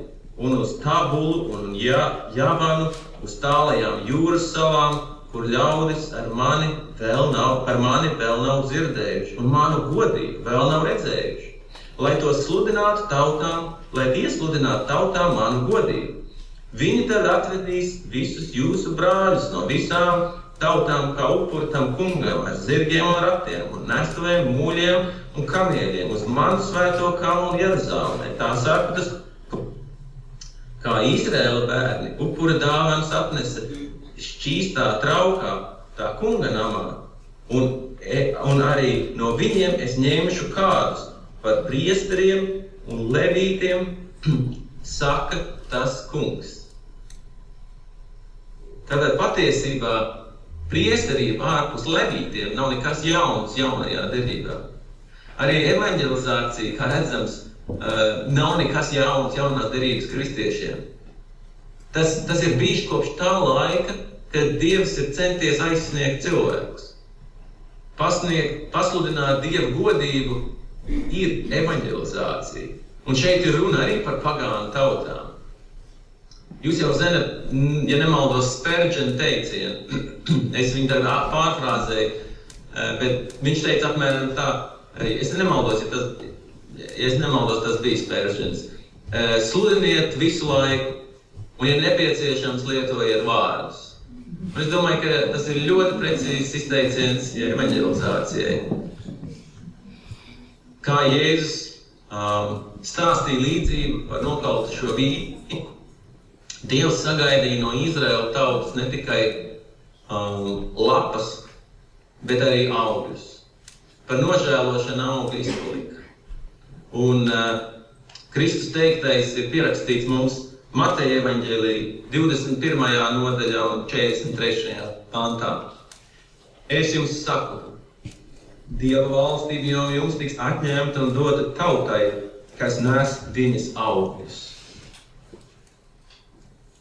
un uz Tabulu un Javanu, uz tālajām jūras salām, kur ļaudis par mani vēl nav dzirdējuši un manu godību vēl nav redzējuši. Lai tie sludinātu tautām manu godību. Viņi tad atvedīs visus jūsu brāļus no visām tautām kā upuri tam kungam ar zirgiem un ratiem un nestuvēm, mūļiem un kamieļiem uz manu svēto kalnu Jeruzalemē. Tā saka tas, kā Izraēla bērni upura dāvanas atnesa šķīstā traukā tā kunga namā, un arī no viņiem es ņemšu kādus par priesteriem un levītiem, saka tas kungs. Tātad patiesībā priesterība ārpus levītiem nav nekas jauns jaunajā derībā. Arī evanģelizācija, kā redzams, nav nekas jauns jaunās derības kristiešiem. Tas ir bijis kopš tā laika, kad Dievs ir centies aizsniegt cilvēkus. Pasludināt Dievu godību ir evanģelizācija. Un šeit ir runa arī par pagānu tautām. Jūs jau zināt, ja nemaldos Spurgeon teicienu, es viņu tagad pārfrāzēju, bet viņš teica apmēram tā, es nemaldos, tas bija Spurgeons. Sludiniet visu laiku, un, ja nepieciešams, lietojiet vārdus. Un es domāju, ka tas ir ļoti precīzs izteiciens evanģelizācijai. Kā Jēzus stāstīja līdzību par nokautu šo vīni, Dievs sagaidīja no Izraēla tautas ne tikai lapas, bet arī augļus. Par nožēlošanu augļu izpalika. Un Kristus teiktais ir pierakstīts mums Mateja evaņģēlijā 21. nodaļā un 43. pantā. Es jums saku, Dieva valstība no jums tiks atņemta un dota tautai, kas nes viņas augļus.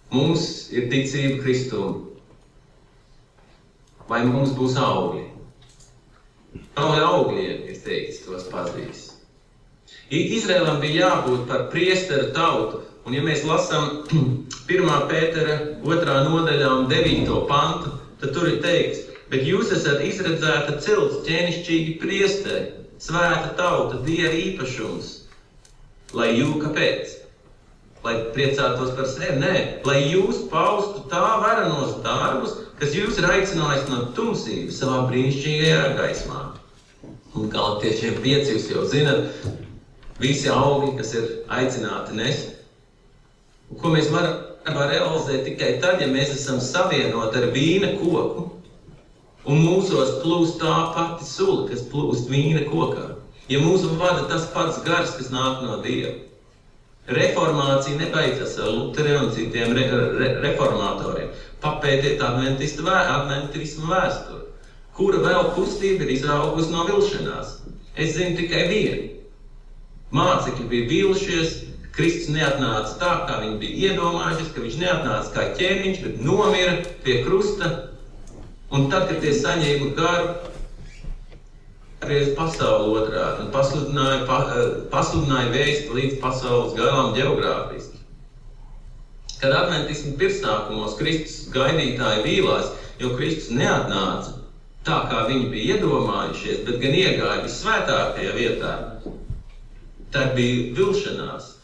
Mums ir ticība Kristum. Vai mums būs augļi? Nav augļiem, ir teikts, tos pazīs. Izraēlam bija jābūt par priesteru tautu, un ja mēs lasām 1. Pētera 2. nodaļā un 9. pantu, tad tur ir teikts, bet jūs esat izredzēta cilts, ķēnišķīgi priesteri, svēta tauta, Dieva īpašums. Lai kāpēc? Lai priecātos par sevi? Nē, lai jūs paustu tā varenos darbus, kas jūs ir aicinājis no tumsības savā brīnišķīgajā gaismā. Un Galatiešiem 5 jūs jau zinat, visi augļi, kas ir aicināti nest. Un ko mēs varam realizēt tikai tad, ja mēs esam savienoti ar vīna koku, un mūsos plūst tā pati sula, kas plūst vīna kokā. Ja mūsu vada tas pats gars, kas nāk no Dieva. Reformācija nebeidzas ar Luteriem un citiem reformatoriem. Papētiet adventismu vēsturi. Kura vēl kustība ir izaugusi no vilšanās? Es zinu tikai vienu. Mācekļi bija vīlušies, Kristus neatnāca tā, kā viņi bija iedomājušies, ka viņš neatnāca kā ķēniņš, bet nomira pie krusta. Un tad, kad tie saņēma garu, arī pasauli otrādi un pasludināja vēsti līdz pasaules galam ģeogrāfiski. Kad adventismu pirmsākumos Kristus gaidītāji vīlās, jo Kristus neatnāca tā, kā viņi bija iedomājušies, bet gan iegāja visvētākajā vietā, tad bija vilšanās.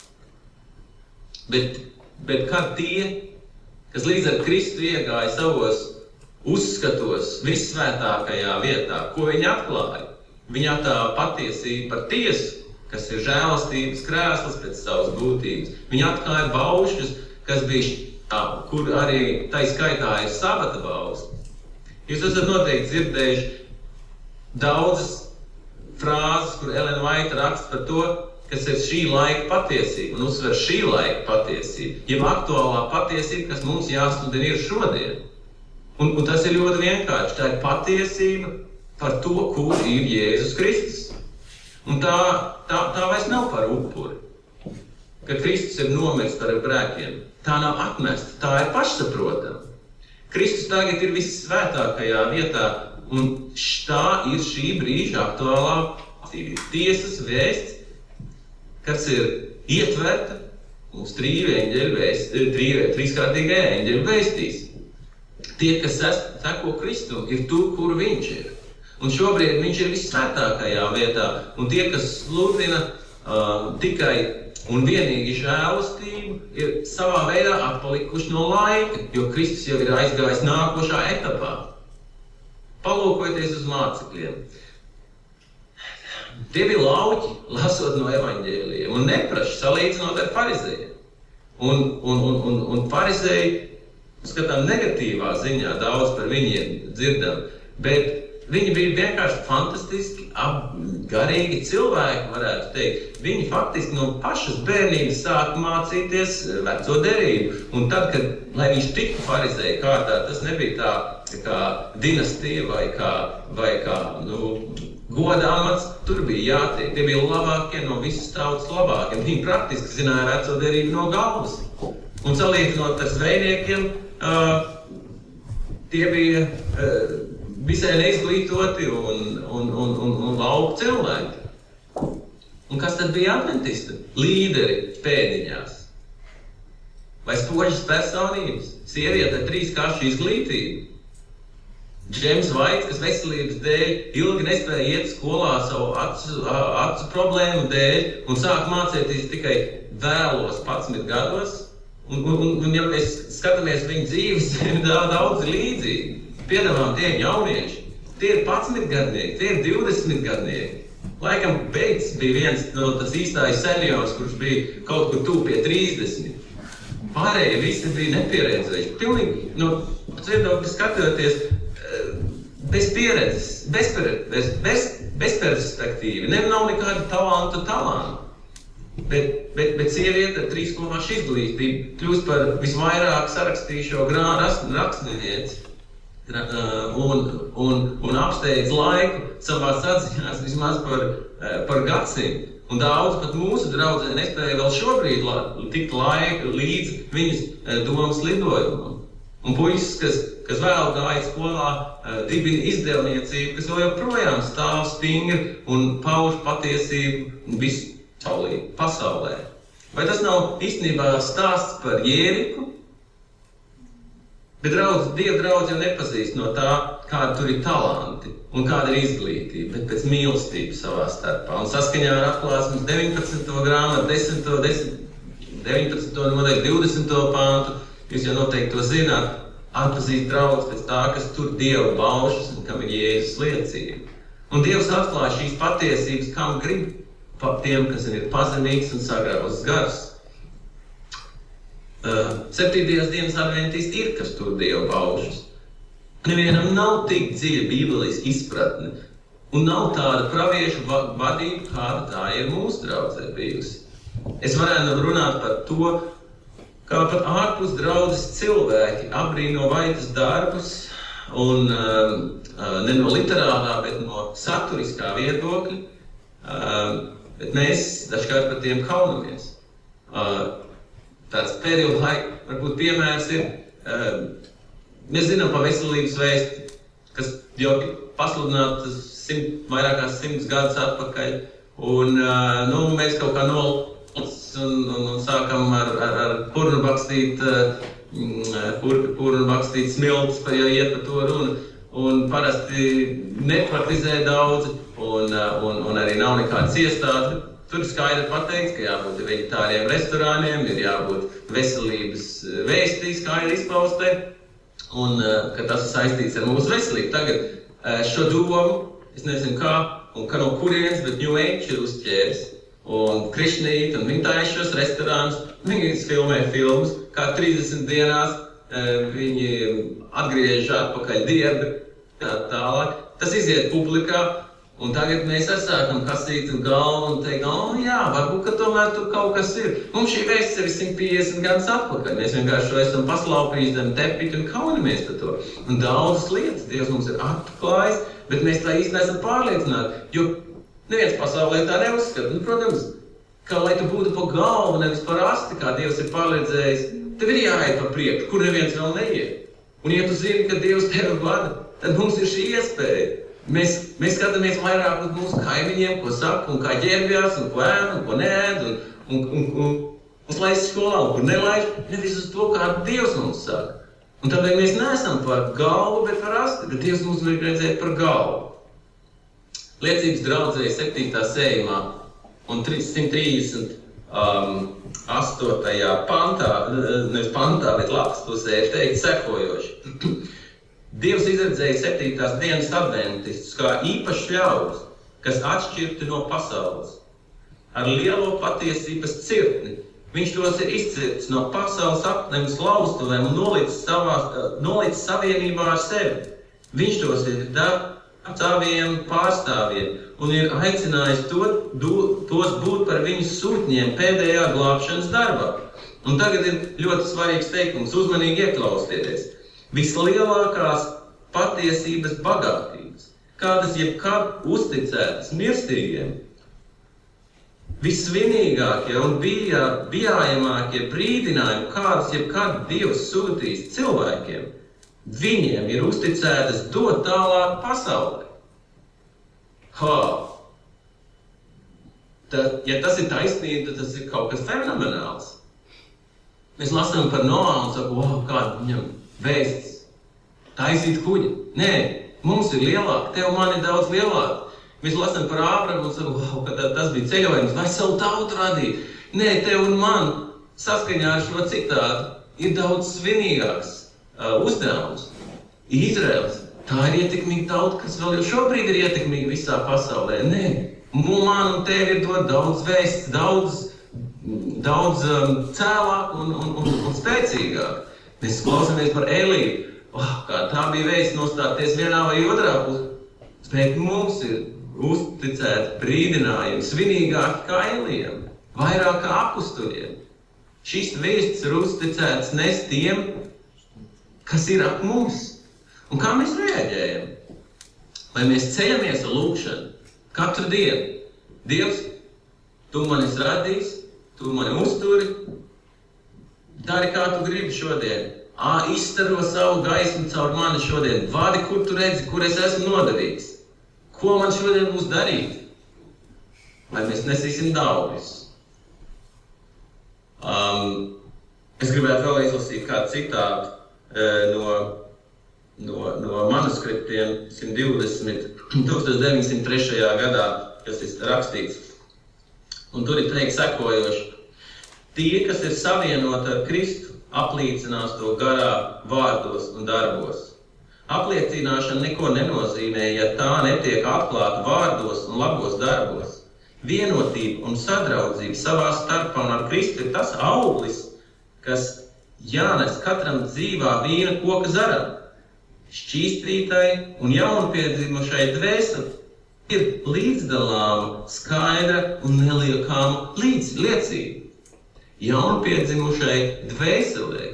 Bet kad tie, kas līdz ar Kristu iegāja savos uzskatos vissvētākajā vietā, ko viņi atklāja? Viņi atklāja patiesību par tiesu, kas ir žēlastības krēsls pēc savas būtības. Viņi atklāja baušļus, kas bija, kur arī tai skaitā ir sabata baušļi. Jūs esat noteikti dzirdējuši daudzas frāzes, kur Ellen White raksta par to, kas ir šī laika patiesība, un uzsver šī laika patiesība, jeb aktuālā patiesība, kas mums jāstudina ir šodien. Un tas ir ļoti vienkārši. Tā ir patiesība par to, kur ir Jēzus Kristus. Un tā vairs nav par upuri, ka Kristus ir nomiris par grēkiem. Tā nav atmesta, tā ir pašsaprotama. Kristus tagad ir vissvētākajā vietā, un tā ir šī brīža aktuālā tiesas vēsts, kas ir ietverta mūsu trīskārtīgajā eņģeļu vēstīs. Tie, kas seko Kristum, ir tur, kur viņš ir. Un šobrīd viņš ir vissvētākajā vietā. Un tie, kas sludina tikai un vienīgi žēlastību, ir savā veidā atpalikuši no laika, jo Kristus jau ir aizgājis nākošā etapā. Palūkojieties uz mācekļiem. Tie bija lauķi, lasot no evaņģēlijiem, un nepraši salīdzinot ar farizējiem. Un farizēji, skatām negatīvā ziņā, daudz par viņiem dzirdam, bet viņi bija vienkārši fantastiski, garīgi cilvēki, varētu teikt. Viņi faktiski no pašas bērnības sāk mācīties veco derību. Un tad, kad, lai viņš tiktu farizēju kārtā, tas nebija tā kā dinastija vai kā godāmats, tur bija jātiek. Tie bija labākie no visas tautas labākiem. Viņi praktiski zināja veco derību no galvas. Un salīdzinot ar zvejniekiem, tie bija visai neizglītoti un lauku cilvēki. Un kas tad bija adventisti? Līderi pēdiņās. Vai spožas personības? Sieviete ar 3 karšu izglītību. Džeims Vaits, kas veselības dēļ ilgi nespēja iet skolā savu acu problēmu dēļ un sāk mācīties tikai vēlos 11 gados. Un ja mēs skatāmies viņu dzīves, daudz līdzīgi. Piedāvām tie jaunieši, tie ir 11 gadnieki, tie ir 20 gadnieki. Laikam beidzis bija viens no tas īstais seniors, kurš bija kaut kur tuvu pie 30. Pārējie visi bija nepieredzējuši. Pilnīgi, skatoties, bez pieredzes, bez perspektīvi. Nav nekāda talantu. Bet sieviete ar 3 klāšu izglītību kļūst par visvairāk sarakstījušo rakstnieci. Un apsteidz laiku savās atziņās vismaz par gadsimtu. Un daudz pat mūsu draudzē nespēja vēl šobrīd tikt līdz viņas domas lidojumam. Un puisis, kas vēl gāja skolā, dibina izdevniecību, kas vēl joprojām stāv stingri un pauž patiesību visu pasaulē. Vai tas nav īstenībā stāsts par Jēriku? Bet Dieva draudz jau nepazīst no tā, kāda tur ir talanti un kāda ir izglītība, bet pēc mīlestības savā starpā. Un saskaņā ar Atklāsmes 19. grāmatu, 19. nodaļu, 20. pāntu, jūs jau noteikti to zināt, atpazīst draudz pēc tā, kas tur Dieva baušas un kam ir Jēzus liecība. Un Dievs atklāja šīs patiesības, kam grib tiem, kas ir pazemīgs un sagrauzts gars. 7. dienas adventisti ir, kas tur Dievu baušas. Nevienam nav tik dziļa bībeliska izpratne, un nav tāda praviešu vadība, kāda tā ir mūsu draudzē bijusi. Es varētu runāt par to, kā pat ārpus draudzes cilvēki abrīno Vaitas darbus, un ne no literārā, bet no saturiskā viedokļa, bet mēs dažkārt par tiem kaunamies. Tāds pēdējo laiku, varbūt piemērs ir, mēs zinām pa veselības vēsti, kas jau pasludināta vairāk kā 100 gadus atpakaļ, un mēs kaut kā un sākam ar purnu bakstīt smiltis, ja iet par to runu, un parasti nepraktizē daudzi, un arī nav nekādas iestādes. Tur ir skaidri pateikts, ka jābūt veģetāriem restorāniem, ir jābūt veselības vēstī skaidri izpaustē, un ka tas ir saistīts ar mūsu veselību. Tagad šo domu, es nezinu kā, un ka no kurienes, bet New Age ir uzķēris, un Krišnīt, un viņi taisa šos restorānus, viņi filmē filmas, kā 30 dienās viņi atgriež atpakaļ dierbi, tālāk. Tas iziet publikā, Un tagad mēs sākam kasīt galvu un teikt, jā, varbūt, ka tomēr tur kaut kas ir. Mums šī vēsts ir 150 gadus atpakaļ. Mēs vienkārši to esam paslaupījuši zem tepiķa un kaunamies par to. Un daudzas lietas Dievs mums ir atklājis, bet mēs tā īsti neesam pārliecināti. Jo neviens pasaulē tā neuzskata. Protams, kā lai tu būtu pa galvu, nevis par asti, kā Dievs ir pārliedzējis, tev ir jāiet pa priekšu, kur neviens vēl neiet. Un ja tu zini, ka Dievs tevi vada, tad mums ir šī iespēja. Mēs skatāmies vairāk uz mūsu kaimiņiem, ko saka, un kā ģērbjās, un ko ēd, un ko neēd, un laist skolā, un kur nelaiž, nevis uz to, kā Dievs mums saka. Un tāpēc mēs neesam par galvu, bet par asti, bet Dievs mums vajag redzēt par galvu. Liecības draudzē 7. sējumā un 138. pantā, nevis pantā, bet lapas pusē ir teikt sekojoši. Dievs izredzēja 7. dienas adventistus kā īpašs ļaudis, kas atšķirti no pasaules. Ar lielo patiesības cirtni viņš tos ir izcirts no pasaules apnemas laustuvēm un nolicis savienībā ar sevi. Viņš tos ir saviem pārstāvjiem un ir aicinājis tos būt par viņu sūtņiem pēdējā glābšanas darbā. Un tagad ir ļoti svarīgs teikums, uzmanīgi ieklausieties. Vislielākās patiesības bagātības, kādas jebkad uzticētas mirstīgiem, vissvinīgākie un bijājamākie brīdinājumi, kādas jebkad Dievs sūtīs cilvēkiem, viņiem ir uzticētas dot tālāk pasaulē. Ja tas ir taisnība, tad tas ir kaut kas fenomenāls. Mēs lasām par Noā un sakam, kāda viņam vēsts taisīt kuģi. Nē, mums ir lielāk, tev man ir daudz lielāk. Mēs lasām par Ābramu un sakam, ka tas bija ceļojums, vai savu tautu radīt. Nē, tev un man saskaņā ar šo citātu ir daudz svinīgāks uzdevums. Izraels, tā ir ietekmīga tauta, kas vēl jau šobrīd ir ietekmīga visā pasaulē. Nē, man un tev ir dot daudz vēsts, daudz cēlāk un spēcīgāk. Mēs klausāmies par Eliju. Kā tā bija vēsts nostāties vienā vai otrā pusē. Bet mums ir uzticēti brīdinājumi, svinīgāki kā Elijam, vairāk kā apustuļiem. Šis vēsts ir uzticēts nes tiem, kas ir ap mums. Un kā mēs reaģējam? Vai mēs ceļamies ar lūkšanu katru dienu? Dievs, tu mani radīs, tu mani uzturi, dari kā tu gribi šodien. Izstaro savu gaismu caur mani šodien. Vadi, kur tu redzi, kur es esmu nodevīgs. Ko man šodien būs darīt? Vai mēs nesīsim daudz? Es gribētu vēl izlasīt kādu citātu no manuskriptiem 1903. gadā, kas ir rakstīts. Un tur ir teikt sekojoši. Tie, kas ir savienoti ar Kristu, apliecinās to garā vārdos un darbos. Apliecināšana neko nenozīmē, ja tā netiek atklāta vārdos un labos darbos. Vienotība un sadraudzība savā starpā un ar Kristu ir tas auglis, kas jānes katram dzīvā vīna koka zaram. Šķīstrītai un jaunpiedzimušai dvēseli ir līdzdalāma, skaidra un neliekāma liecība. Jaunpiedzimušai dvēselē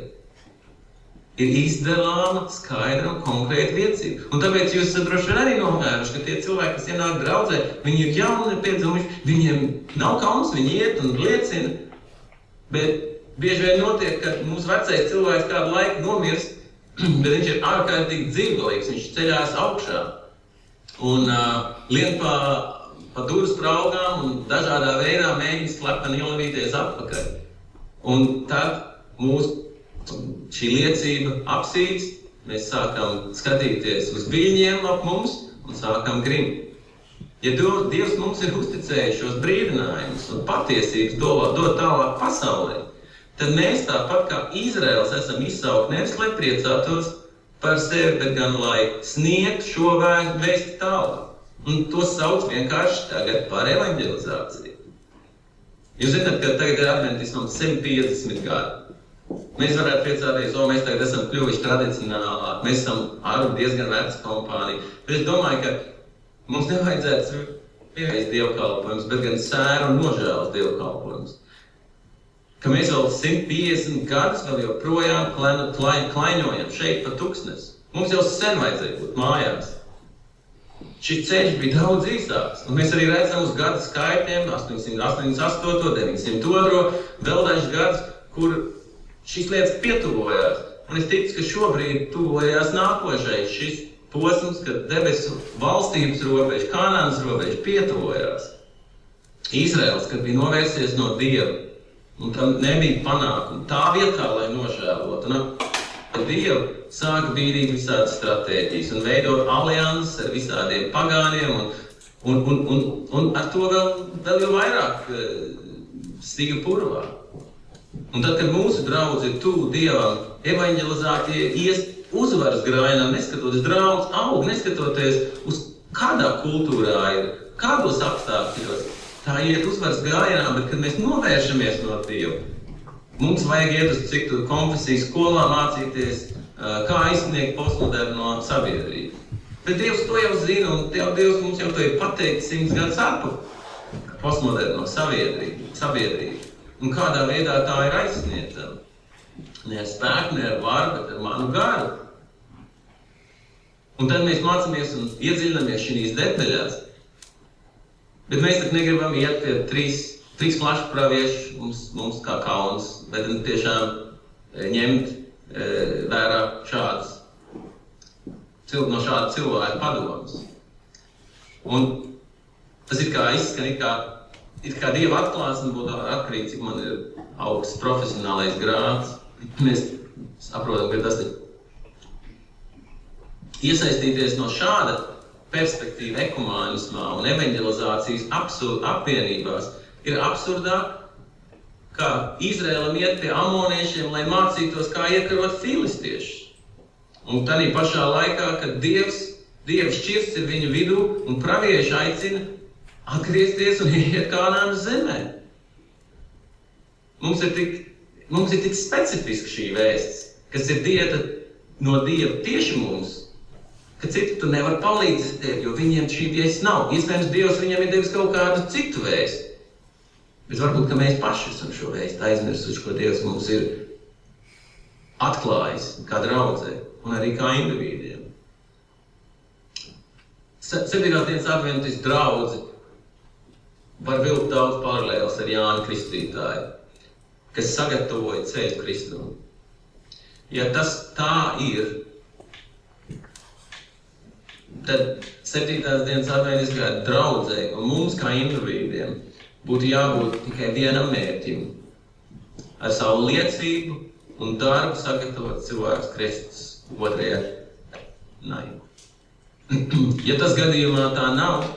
ir izdalāma, skaidra un konkrēta liecība. Un tāpēc jūs droši vien arī novērojuši, ka tie cilvēki, kas ienāk draudzē, viņi ir jauni piedzimuši, viņiem nav kauns, viņi iet un liecina. Bet bieži vien notiek, ka mūsu vecais cilvēks kādu laiku nomirst, bet viņš ir ārkārtīgi dzīvgalīgs, viņš ceļās augšā. Un lien pa durvis spraugām un dažādā veidā mēģina slepeni ielavīties atpakaļ. Un tad šī liecība apsīdz, mēs sākam skatīties uz viļņiem ap mums un sākam grimt. Ja Dievs mums ir uzticējis šos brīdinājumus un patiesības dot tālāk pasaulē, tad mēs tāpat kā Izraels esam izsaukti nevis, lai priecātos par sevi, bet gan lai sniegtu šo vēsti tālāk. Un to sauc vienkārši tagad par evanģelizāciju. Jūs zināt, ka tagad ir adventismam 150 gadi. Mēs varētu priecāties, mēs tagad esam kļuvuši tradicionālāk, mēs esam diezgan veca kompānija. Bet es domāju, ka Mums nevajadzētu vienreiz dievkalpojums, bet gan sēru un nožēlas dievkalpojums. Ka mēs vēl 150 gadus vēl joprojām klaiņojam šeit pa Tuksnesi. Mums jau sen vajadzēja būt mājās. Šis ceļš bija daudz īsāks, un mēs arī redzam uz gadu skaitļiem 888, 902, vēl dažs gads, kur šīs lietas pietuvojās. Un es ticu, ka šobrīd tuvojās nākošais šis posms, kad debesu valstības robeža, Kanānas robeža pietuvojās. Izraels, kad bija novērsies no Dieva, un tam nebija panākumu. Tā vietā, lai nožēlotu, un Dievu sāka bīdīt visādas stratēģijas un veidot alianses ar visādiem pagāniem, un ar to vēl jau vairāk stiga purvā. Un tad, kad mūsu draudzi ir tuvu Dievam, evaņģelizātie ies uzvaras grājienā, neskatoties draudz aug, neskatoties uz kādā kultūrā ir, kādos apstākļos. Tā iet uzvaras gājienā, bet kad mēs novēršamies no Dieva, mums vajag iet uz citu konfesiju skolā mācīties, kā izsniegt postmoderno sabiedrību. Bet Dievs to jau zina, un Dievs mums jau to ir pateicis 100 gadus atpakaļ. Postmoderno sabiedrību. Un kādā veidā tā ir aizsniedzama. Ne ar spēku, ne ar varu, bet ar manu garu. Un tad mēs mācāmies un iedziļinamies šīs detaļās. Bet mēs tak negribam iet pie trīs flašu praviešu, mums kā kauns, bet tiešām ņemt vērā no šāda cilvēka padomas. Un tas ir kā izskan, it kā Dieva atklāsme būtu atkarīgi, cik man ir augsts profesionālais grāds. Mēs saprotam, ka tas ir iesaistīties no šāda perspektīva ekumānismā un evaņģelizācijas apvienībās ir absurdāk, kā Izraēlam iet pie amoniešiem, lai mācītos, kā iekarot filistiešus. Un tādā pašā laikā, kad Dieva šķirsts ir viņu vidū un pravieši aicina atgriezties un iet Kanānas zemē. Mums ir tik specifiski šī vēsts, kas ir dieta no Dieva tieši mums, ka citi tu nevar palīdzēt, jo viņiem šī vēsts nav. Iespējams, Dievs viņiem ir devis kaut kādu citu vēstu. Bet varbūt, ka mēs paši esam šo vēstu aizmirsuši, ko Dievs mums ir atklājis kā draudzē un arī kā individiem. 7. dienas adventistu draudzi var vilkt daudz paralēlas ar Jāni Kristītāju, kas sagatavoja ceļu Kristum. Ja tas tā ir, tad 7. dienas adventiskajā draudzē un mums kā individiem būtu jābūt tikai vienam mērķim, ar savu liecību un darbu sagatavot cilvēks Kristus otrajai naivu. Ja tas gadījumā tā nav,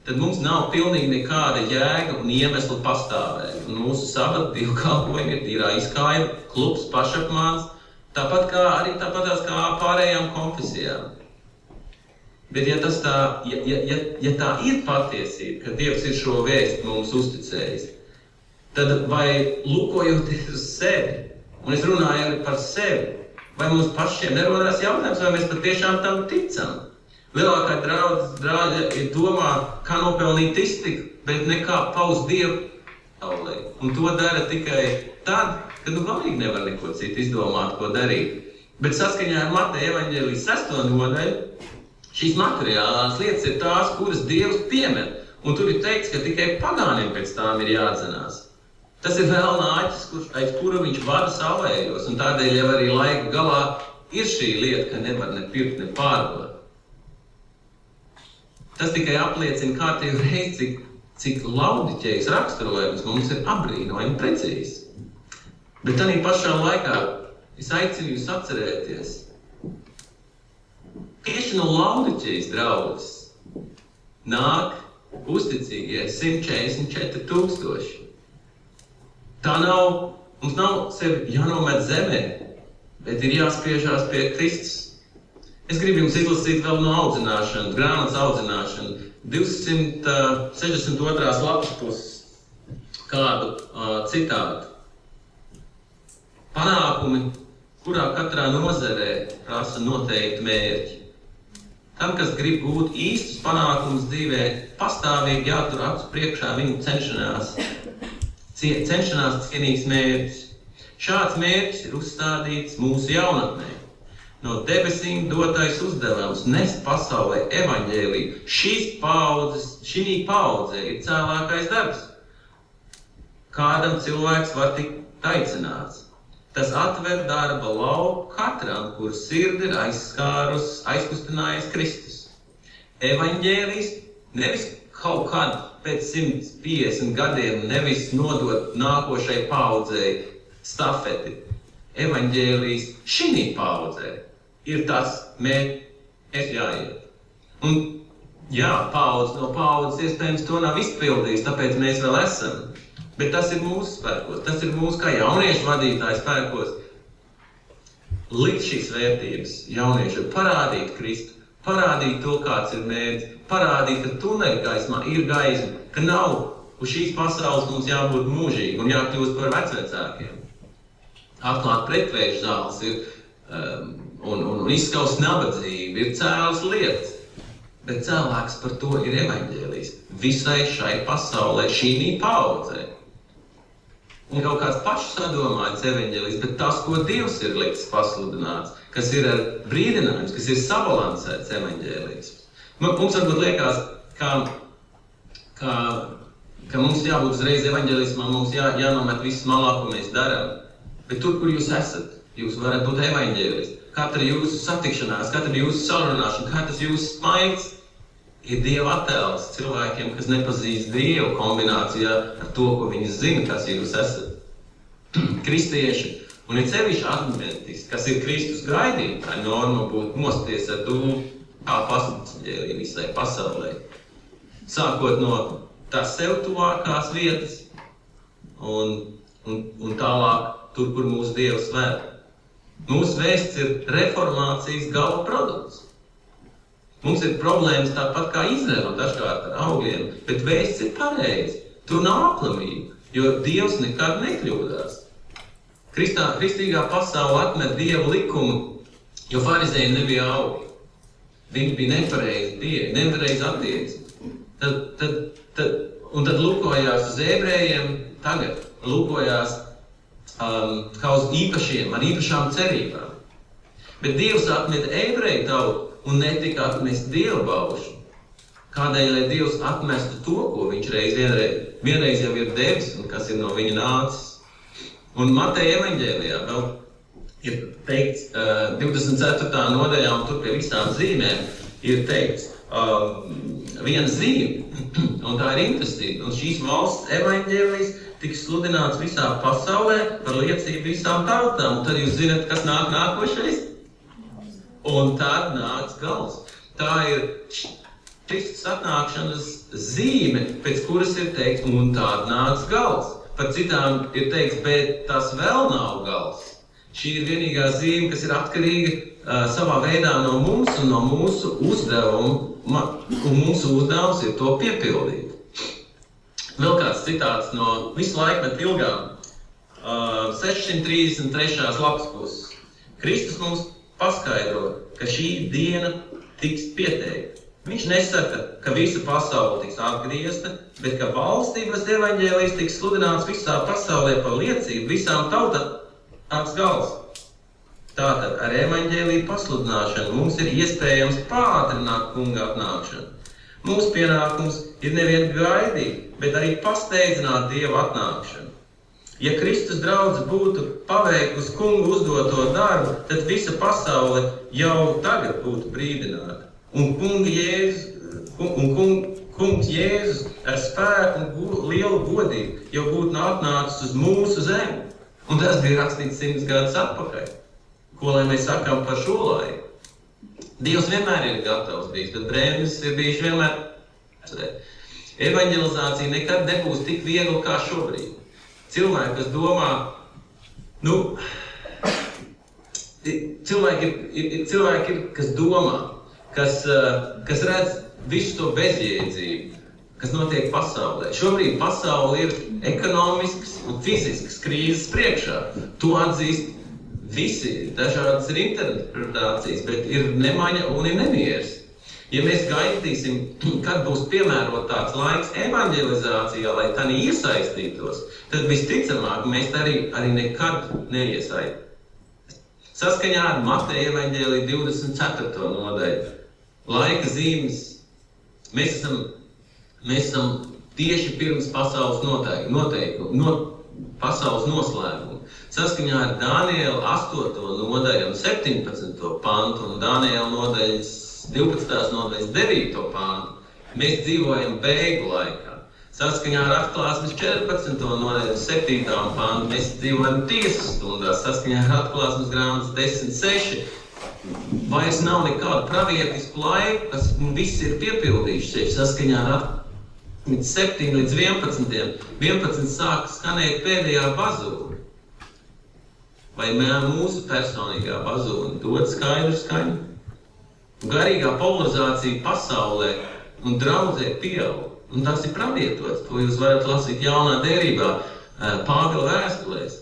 tad mums nav pilnīgi nekāda jēga un iemesla pastāvēt. Un mūsu sabata dievkalpojumi ir tīrā izkāja, klubs, pašapmāns, tāpatās kā pārējām konfesijām. Bet ja tā ir patiesība, ka Dievs ir šo vēstu mums uzticējis, tad vai lūkojoties uz sevi, un es runāju arī par sevi, vai mums pašiem nerodās jautājums, vai mēs patiešām tam ticam? Lielākā draudzē ir domā, kā nopelnīt iztiku, bet nekā paust Dievu pasaulē. Un to dara tikai tad, kad galīgi nevar neko citu izdomāt, ko darīt. Bet saskaņā ar Mateja evaņģēlijas 6. nodaļu, šīs materiālās lietas ir tās, kuras Dievs piemet, un tur ir teikts, ka tikai pagāniem pēc tām ir jādzenās. Tas ir velna aķis, aiz kura viņš vada savējos, un tādēļ jau arī laika galā ir šī lieta, ka nevar ne pirkt, ne pārdot. Tas tikai apliecina kārtīgi reizi, cik laudiķējs raksturojums mums ir apbrīnojami precīzi. Bet tādā pašā laikā es aicinu jūs atcerēties, tieši no laudiķējas draudzes nāk uzticīgie 144 000. Tā mums nav sevi jānomet zemē, bet ir jāspiežās pie Kristus. Es gribu jums izlasīt vēl no audzināšana, grāmatas audzināšana, 262. lapas puses kādu citātu. Panākumi, kurā katrā nozarē prasa noteikti mērķi. Tam, kas grib gūt īstus panākumus dzīvē, pastāvīgi jātur acu priekšā viņu cenšanās cienīgs mērķis. Šāds mērķis ir uzstādīts mūsu jaunatnē. No debesīm dotais uzdevums nest pasaulē evaņģēliju. Šī paudzē ir cēlākais darbs. Kādam cilvēks var tikt aicināts. Tas atver darba lauku katram, kur sirdi ir aizkustinājis Kristus. Evaņģēlijs nevis kaut kad pēc 150 gadiem nevis nodot nākošai paudzei stafeti. Evaņģēlijs šī paudzē ir tas mērķis jāiet. Un jā, paudze no paudzes iespējams to nav izpildījis, tāpēc mēs vēl esam. Bet tas ir mūsu spēkos, tas ir mūsu kā jauniešu vadītāju spēkos. Likt šīs vērtības jauniešiem, parādīt Kristu, parādīt to, kāds ir mērķis, parādīt, ka tuneļgaismā ir gaisma, ka nav uz šīs pasaules mums jābūt mūžīgi un jākļūst par vecvecākiem. Atklāt pretvēju zāles ir un izskaust nabadzību, ir cēlas lietas. Bet cēlāks par to ir evaņģēlijs visai šai pasaulē, šī paudzē. Un kaut kāds pašs sadomāts evaņģēlijs, bet tas, ko Dievs ir liks pasludināts, kas ir ar brīdinājums, kas ir sabalansēts evaņģēlijs. Mums varbūt liekas, ka mums jābūt uzreiz evaņģēlismam, mums jānomet viss malā, ko mēs darām. Bet tur, kur jūs esat, jūs varat būt evaņģēlisti. Katra jūsu satikšanās, katra jūsu sarunāšana, katrs jūsu smaids ir Dieva attēls cilvēkiem, kas nepazīst Dievu kombinācijā ar to, ko viņi zina, kas jūs esat. Kristieši, un ir sevišķi adventisti, kas ir Kristus gaidītāji, norma būtu mosties ar dūmu kā pasludinājumu visai pasaulē. Sākot no tās sev tuvākās vietas un tālāk tur, kur mūsu Dievs ved. Mūsu vēsts ir reformācijas gala produkts. Mums ir problēmas tāpat kā Izraēlam dažkārt ar augļiem, bet vēsts ir pareizi. Tur nav aplamība, jo Dievs nekad nekļūdās. Kristīgā pasaule atmet Dieva likumu, jo farizējiem nebija augļi. Viņi bija nepareizi attieksmi. Tad lūkojās uz ebrejiem, tagad lūkojās kā uz īpašiem, ar īpašām cerībām. Bet Dievs atmet ebreju tautu un netika atmest Dieva baušanu. Kādēļ, lai Dievs atmestu to, ko viņš vienreiz jau ir devis un kas ir no viņa nācis. Un Mateja evaņģēlijā vēl ir teikts 24. nodaļā un tur pie visām zīmēm ir teikts viena zīme, un tā ir intestība. Un šīs valsts evaņģēlijas tiks sludināts visā pasaulē par liecību visām tautām. Un tad jūs zināt, kas nāk nākošais? Un tad nāks gals. Tā ir Kristus atnākšanas zīme, pēc kuras ir teikts, un tad nāks gals. Par citām ir teikts, bet tas vēl nav gals. Šī ir vienīgā zīme, kas ir atkarīga savā veidā no mums un no mūsu uzdevuma, un mūsu uzdevums ir to piepildīt. Vēl kāds citāts no visu laikmetu ilgām, 633. lapas puses. Kristus mums paskaidro, ka šī diena tiks pieteikta. Viņš nesaka, ka visa pasaule tiks atgriezta, bet ka valstības evaņģēlijs tiks sludināts visā pasaulē par liecību visām tautām nāks gals. Tātad ar evaņģēliju pasludināšanu mums ir iespējams pātrināt kunga atnākšanu. Mūsu pienākums ir nevien gaidīt, bet arī pasteidzināt Dieva atnākšanu. Ja Kristus draudze būtu paveikusi kungu uzdoto darbu, tad visa pasaule jau tagad būtu brīdināta. Un kungs Jēzus ar spēku un lielu godību jau būtu atnācis uz mūsu zemi. Un tas bija rakstīts 100 gadus atpakaļ. Ko lai mēs sakām par šo laiku? Dievs vienmēr ir gatavs bijis, bet brēmas ir bijuši vienmēr. Evaņģelizācija nekad nebūs tik viegli kā šobrīd. Cilvēki, kas domā, cilvēki ir, kas domā, kas redz visu to bezjēdzību, kas notiek pasaulē. Šobrīd pasaule ir ekonomiskas un fiziskas krīzes priekšā. To atzīst visi, dažādas ir interpretācijas, bet ir nemaņa un ir nemieris. Ja mēs gaidīsim, kad būs piemērotāks laiks evanģelizācijā, lai tani iesaistītos, tad visticamāk mēs arī nekad neiesaistīsim. Saskaņā ar Mateja evaņģēlija 24. nodaļu laika zīmes mēs esam tieši pirms pasaules pasaules noslēguma. Saskaņā ar Daniela 8. nodaļu un 17. pantu un Daniela nodaļas 12. nodaļas 9. pantu, mēs dzīvojam beigu laikā. Saskaņā ar Atklāsmes 14. nodaļu 7. pantu, mēs dzīvojam tiesas stundās. Saskaņā ar Atklāsmes grāmatas 10.6. vairs nav nekādu pravietisku laiku, kas viss ir piepildījušies. Saskaņā ar 7 līdz 11. 11 sāk skanēt pēdējā bazūra. Vai mūsu personīgā bazūra dod skaidru skaņu? Garīgā polarizācija pasaulē un draudzē pieaug. Un tas ir pravietots, to jūs varat lasīt jaunā derībā, Pāvila vēstulēs.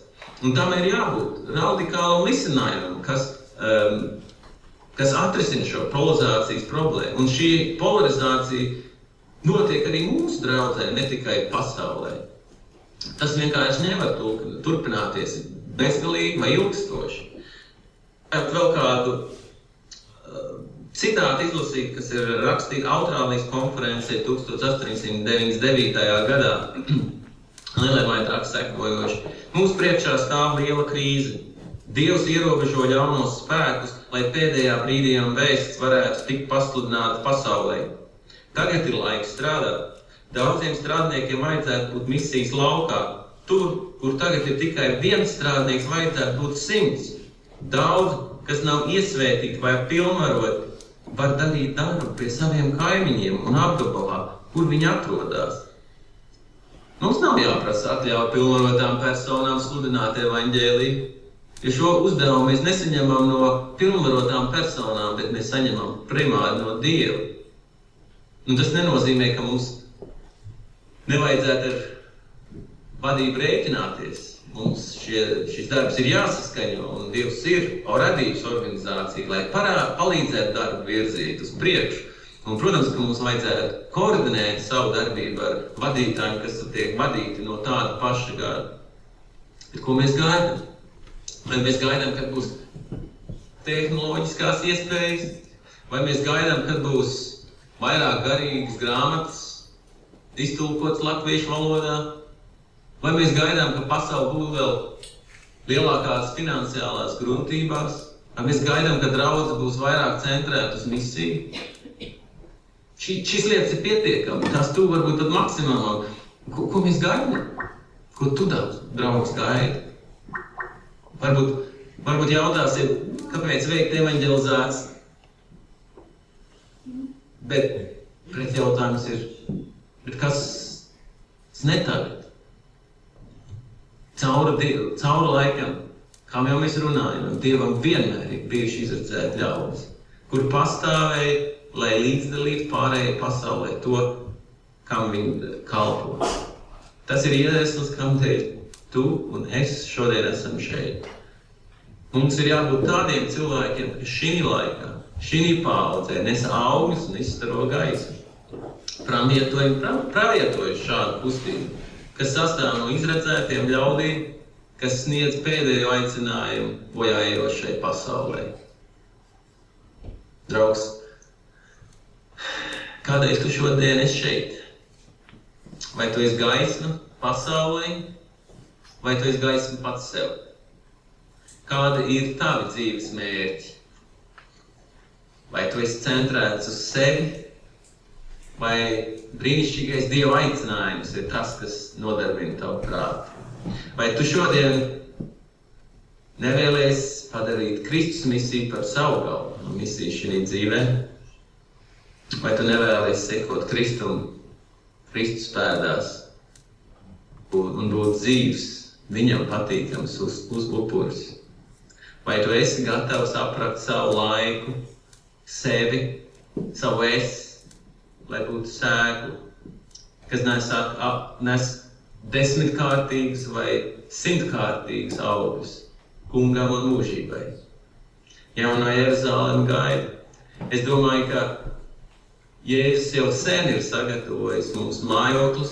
Un tam ir jābūt radikālam risinājumam, kas atrisina šo polarizācijas problēmu. Un šī polarizācija notiek arī mūsu draudzē, ne tikai pasaulē. Tas vienkārši nevar turpināties bezgalīgi vai ilgstoši. Vēl kādu citātu izlasīt, kas ir rakstīta Austrālijas konferencē 1899. gadā. Lielēmai traks sekojoši. Mūsu priekšā stāv liela krīze. Dievs ierobežo ļaunos spēkus, lai pēdējā brīdī vēsts varētu tikt pasludināta pasaulē. Tagad ir laiks strādāt. Daudziem strādniekiem vajadzētu būt misijas laukā. Tur, kur tagad ir tikai viens strādnieks, vajadzētu būt 100. Daudz, kas nav iesvētīti vai pilnvaroti, var darīt darbu pie saviem kaimiņiem un apgabalā, kur viņi atrodas. Mums nav jāprasa atļauja pilnvarotām personām sludināt evaņģēliju, jo šo uzdevumu mēs nesaņemam no pilnvarotām personām, bet mēs saņemam primāri no Dieva. Un tas nenozīmē, ka mums nevajadzētu ar vadību rēķināties. Mums šis darbs ir jāsaskaņo, un Dievs ir radījis organizāciju, lai palīdzētu darbu virzīt uz priekšu. Un, protams, ka mums vajadzētu koordinēt savu darbību ar vadītājiem, kas tiek vadīti no tāda paša gada. Bet ko mēs gaidām? Vai mēs gaidām, kad būs tehnoloģiskās iespējas? Vai mēs gaidām, kad būs vairāk garīgas grāmatas iztulkotas latviešu valodā? Vai mēs gaidām, ka pasaule būs vēl lielākās finansiālās grūtībās? Vai mēs gaidām, ka draudze būs vairāk centrēta uz misiju? Šīs lietas ir pietiekami, tās tu varbūt tad maksimumam. Ko mēs gaidām? Ko tu draugs gaidi? Varbūt jautāsim, kāpēc veikt evaņģelizāciju? Bet pretjautājums ir, kas ne tagad? Cauri laikam, kā jau mēs runājam, Dievam vienmēr ir bijuši izredzēti ļaudis, kur pastāvēja, lai līdzdalītu pārējai pasaulē to, kam viņi kalpo. Tas ir iedvesmas, kam dēļ tu un es šodien esam šeit. Mums ir jābūt tādiem cilvēkiem, kas šī laikā, šī paaudzē nes augļus un izstaro gaisu. Pravietoju šādu kustību, kas sastāv no izredzētiem ļaudīm, kas sniedz pēdējo aicinājumu bojājošai pasaulē. Draugs, kādēļ tu šodien esi šeit? Vai tu esi gaisma pasaulē, vai tu esi gaisma pats sev? Kādi ir tavi dzīves mērķi? Vai tu esi centrēts uz sevi, vai brīnišķīgais Dieva aicinājums ir tas, kas nodarbina tavu prātu? Vai tu šodien nevēlies padarīt Kristus misiju par savu galveno misiju šī dzīvē? Vai tu nevēlies sekot Kristum, Kristus pēdās un būt dzīvs, viņam patīkams uz upuris? Vai tu esi gatavs aprakt savu laiku, sevi, savu lai būtu sēklu, kas nes 10-kārtīgas vai 100-kārtīgas augļus kungam un mūžībai? Jaunā Jeruzaleme gaida. Es domāju, ka Jēzus jau sen ir sagatavojis mums mājoklis,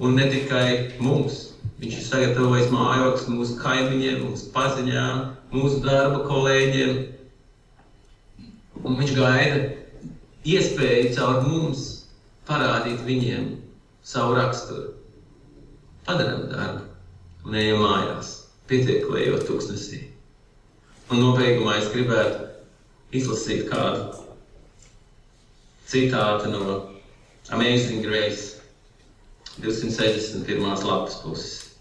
un ne tikai mums. Viņš ir sagatavojis mājoklis mūsu kaimiņiem, mūsu paziņām, mūsu darba kolēģiem. Un viņš gaida iespēju caur mums parādīt viņiem savu raksturu. Padaram darbu un ejam mājās, pietiek lejot tūkstnesī. Un nobeigumā es gribētu izlasīt kādu citātu no Amazing Grace, 261. lapas puses.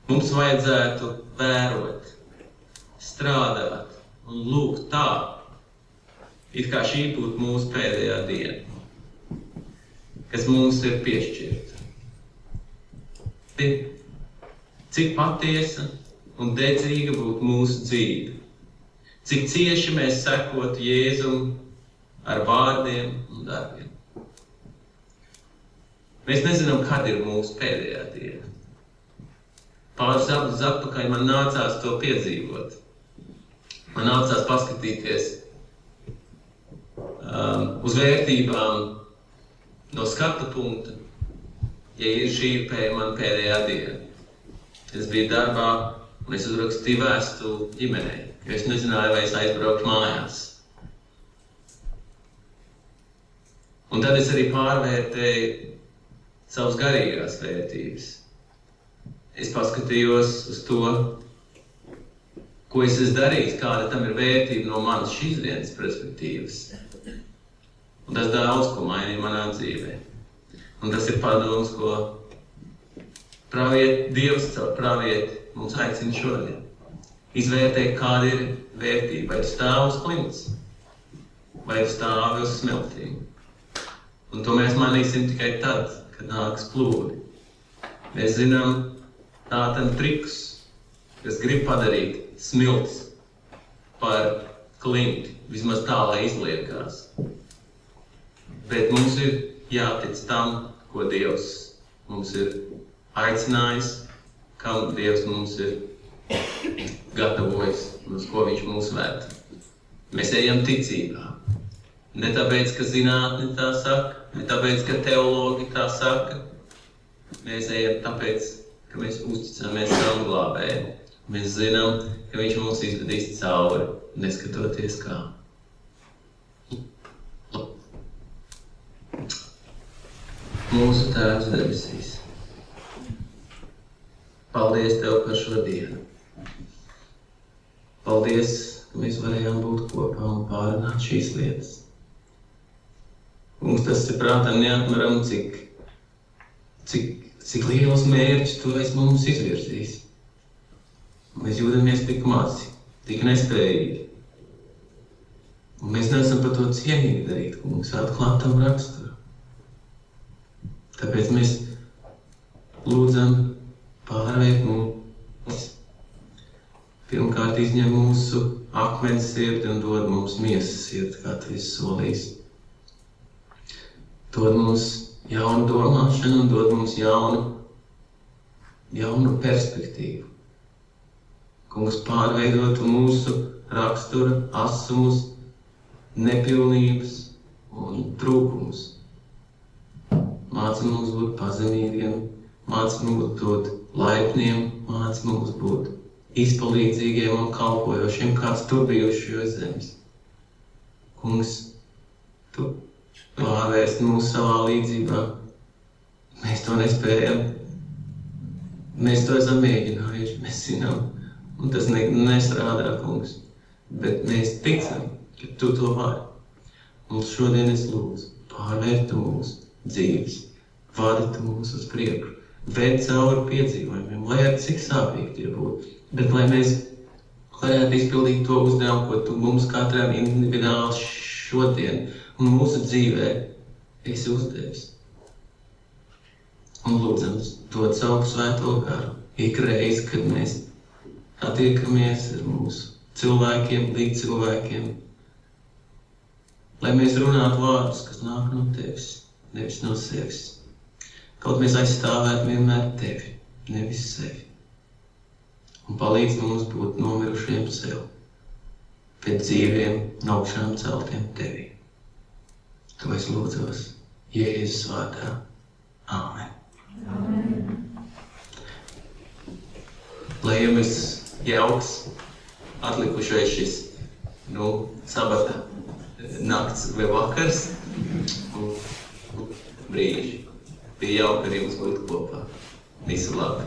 Mums vajadzētu vērot, strādāt un lūgt tā, it kā šī būtu mūsu pēdējā diena, kas mums ir piešķirta. Cik patiesa un dedzīga būtu mūsu dzīve, cik cieši mēs sekotu Jēzum ar vārdiem un darbiem. Mēs nezinām, kad ir mūsu pēdējā diena. Pāris gadus atpakaļ man nācās to piedzīvot. Man nācās paskatīties uz vērtībām no skatu punkta, ja ir šī man pēdējā diena. Es biju darbā un es uzrakstīju vēstuli ģimenei, jo es nezināju, vai es aizbraukšu mājās. Un tad es arī pārvērtēju savas garīgās vērtības. Es paskatījos uz to, ko es esmu darījis, kāda tam ir vērtība no manas šīs dienas perspektīvas. Un tas daudz, ko mainīja manā dzīvē. Un tas ir padoms, ko Dievs caur pravieti mums aicina šodien. Izvērtēt, kāda ir vērtība, vai tu stāv uz klimats, vai tu stāv uz smeltīm. Un to mēs mainīsim tikai tad, kad nāks plūdi. Mēs zinām tātad trikus, kas grib padarīt smilts par klinti, vismaz tā, lai izliekās. Bet mums ir jātic tam, ko Dievs mums ir aicinājis, kam Dievs mums ir gatavojis un uz ko viņš mūs vērt. Mēs ejam ticībā. Ne tāpēc, ka zinātne tā saka, ne tāpēc, ka teologi tā saka. Mēs ejam tāpēc, ka mēs uzticamies savam glābējam. Mēs zinām, ka viņš mūs izvedīs cauri, neskatoties kā. Mūsu Tēvs debesīs. Paldies Tev par šo dienu. Paldies, ka mēs varējām būt kopā un pārunāt šīs lietas. Mums tas ir prātam neatmeram, cik liels mērķis Tu esi mums izvirzījis. Mēs jūtamies tik mazi, tik nespējīgi. Un mēs neesam par to cienīgi darīt, kungs, atklāt Tavu raksturu. Tāpēc mēs lūdzam pārvērt mums. Pirmkārt izņem mūsu akmens sirdi un dod mums miesas sirdi, kā Tu esi solījis. Dod mums jaunu domāšanu un dod mums jaunu perspektīvu. Kungs, pārveidotu mūsu rakstura asumus, nepilnības un trūkumus. Māci mums būt pazemīgiem, māci mums būt laipniem, māci mums būt izpalīdzīgiem un kalpojošiem, kāds Tu bijuši uz zemes. Kungs, Tu pārvērst mūs savā līdzībā. Mēs to nespējam. Mēs to esam mēģinājuši, mēs zinām. Un tas nestrādā, kungs. Bet mēs ticam, ka Tu to vari. Mums šodien es lūdzu, pārvērtu mūsu dzīves, vadītu mūs uz priekšu, ved cauri piedzīvojumiem, lai ar cik sāpīgi tie būtu. Bet lai mēs varētu izpildīt to uzdevumu, ko Tu mums katram individuāli šodien un mūsu dzīvē esi uzdevis. Un lūdzam, dod savu svēto garu ikreiz, kad mēs attiekamies ar mūsu cilvēkiem, līdz cilvēkiem, lai mēs runātu vārdus, kas nāk no Tevis, nevis no sevis. Kaut mēs aizstāvētu vienmēr Tevi, nevis sevi. Un palīdz mums būt nomirušiem sev, pēc dzīviem, augšām celtiem Tevī. To es lūdzos Jēzus vārdā. Āmen. Lai jums jauks atlikušais šis, sabata nakts vai vakars un brīži. Bija jauki ar jums būt kopā. Visu labi!